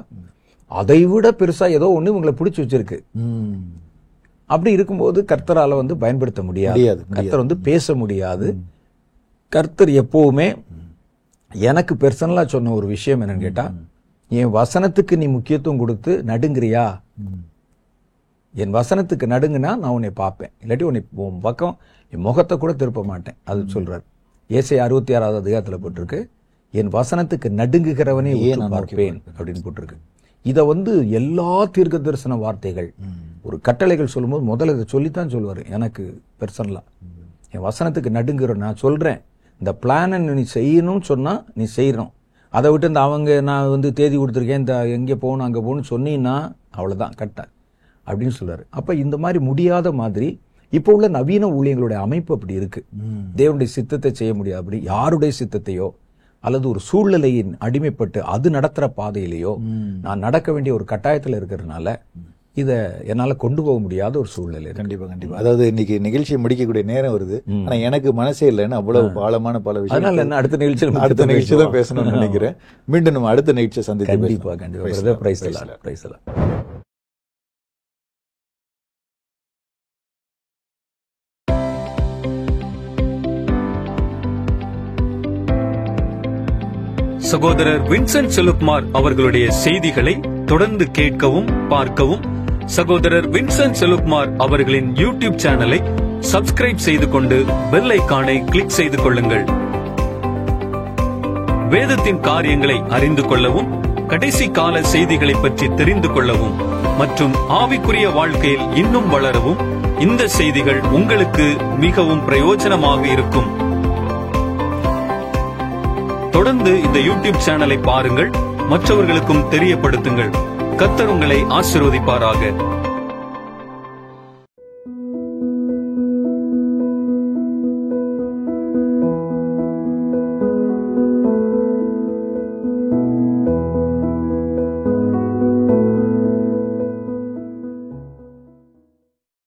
அதை விட பெருசா ஏதோ ஒண்ணு உங்களை பிடிச்சு வச்சிருக்கு. அப்படி இருக்கும்போது கர்த்தரால வந்து பயன்படுத்த முடியாது, கர்த்தர் வந்து பேச முடியாது. கர்த்தர் எப்பவுமே எனக்கு பெர்சனலா சொன்ன ஒரு விஷயம் என்னன்னு கேட்டா, என் வசனத்துக்கு நீ முக்கியத்துவம் கொடுத்து நடுங்கிறியா, என் வசனத்துக்கு நடுங்குனா நான் உன்னை பார்ப்பேன், இல்லாட்டி உன்னை உன் பக்கம் என் முகத்தை கூட திருப்ப மாட்டேன். அது சொல்றாரு. ஏசாயா 66வது அதிகாரத்துல போட்டிருக்கு, என் வசனத்துக்கு நடுங்குகிறவனே பார்ப்பேன் அப்படின்னு போட்டிருக்கு. இத வந்து எல்லா தீர்க்க தரிசன வார்த்தைகள் ஒரு கட்டளைகள் சொல்லும்போது முதல்ல இதை சொல்லித்தான் சொல்லுவாரு. எனக்கு பெர்சனலா என் வசனத்துக்கு நடுங்குற, நான் சொல்றேன் இந்த பிளான நீ செய்யணும்னு சொன்னா நீ செய்யணும், அதை விட்டு இந்த அவங்க நான் வந்து தேதி கொடுத்துருக்கேன் இந்த எங்கே போகணும் அங்கே போகணும்னு சொன்னீங்கன்னா அவ்வளோதான் கட்ட அப்படின்னு சொல்றாரு. அப்ப இந்த மாதிரி முடியாத மாதிரி இப்போ உள்ள நவீன ஊழியங்களுடைய அமைப்பு அப்படி இருக்கு. தேவனுடைய சித்தத்தை செய்ய முடியாது, அப்படி யாருடைய சித்தத்தையோ அல்லது ஒரு சூழ்நிலையின் அடிமைப்பட்டு அது நடத்துற பாதையிலேயோ நான் நடக்க வேண்டிய ஒரு கட்டாயத்தில் இருக்கிறதுனால இத என்னால கொண்டு போக முடியாத ஒரு சூழ்நிலை. கண்டிப்பா கண்டிப்பா. அதாவது இன்னைக்கு நிகழ்ச்சியை முடிக்கக்கூடிய நேரம் வருது, ஆனா எனக்கு மனசே இல்லைன்னு அவ்வளவு ஆழமான பல விஷயம். அதனால என்ன அடுத்த நிகழ்ச்சி தான் பேசணும்னு நினைக்கிறேன். மீண்டும் நம்ம அடுத்த நிகழ்ச்சியை சந்தித்து கண்டிப்பா கண்டிப்பா. பிரைஸ் எல்லாம். சகோதரர் வின்சென்ட் செலுப்மார் அவர்களுடைய செய்திகளை தொடர்ந்து கேட்கவும் பார்க்கவும் சகோதரர் வின்சென்ட் செலுப்மார் அவர்களின் யூடியூப் சேனலை சப்ஸ்கிரைப் செய்து கொண்டு பெல் ஐகானை கிளிக் செய்து கொள்ளுங்கள். வேதத்தின் காரியங்களை அறிந்து கொள்ளவும், கடைசி கால செய்திகளை பற்றி தெரிந்து கொள்ளவும் மற்றும் ஆவிக்குரிய வாழ்க்கையில் இன்னும் வளரவும் இந்த செய்திகள் உங்களுக்கு மிகவும் பிரயோஜனமாக இருக்கும். தொடர்ந்து இந்த யூடியூப் சேனலை பாருங்கள், மற்றவர்களுக்கும் தெரியப்படுத்துங்கள். கர்த்தர் உங்களை ஆசீர்வதிப்பாராக.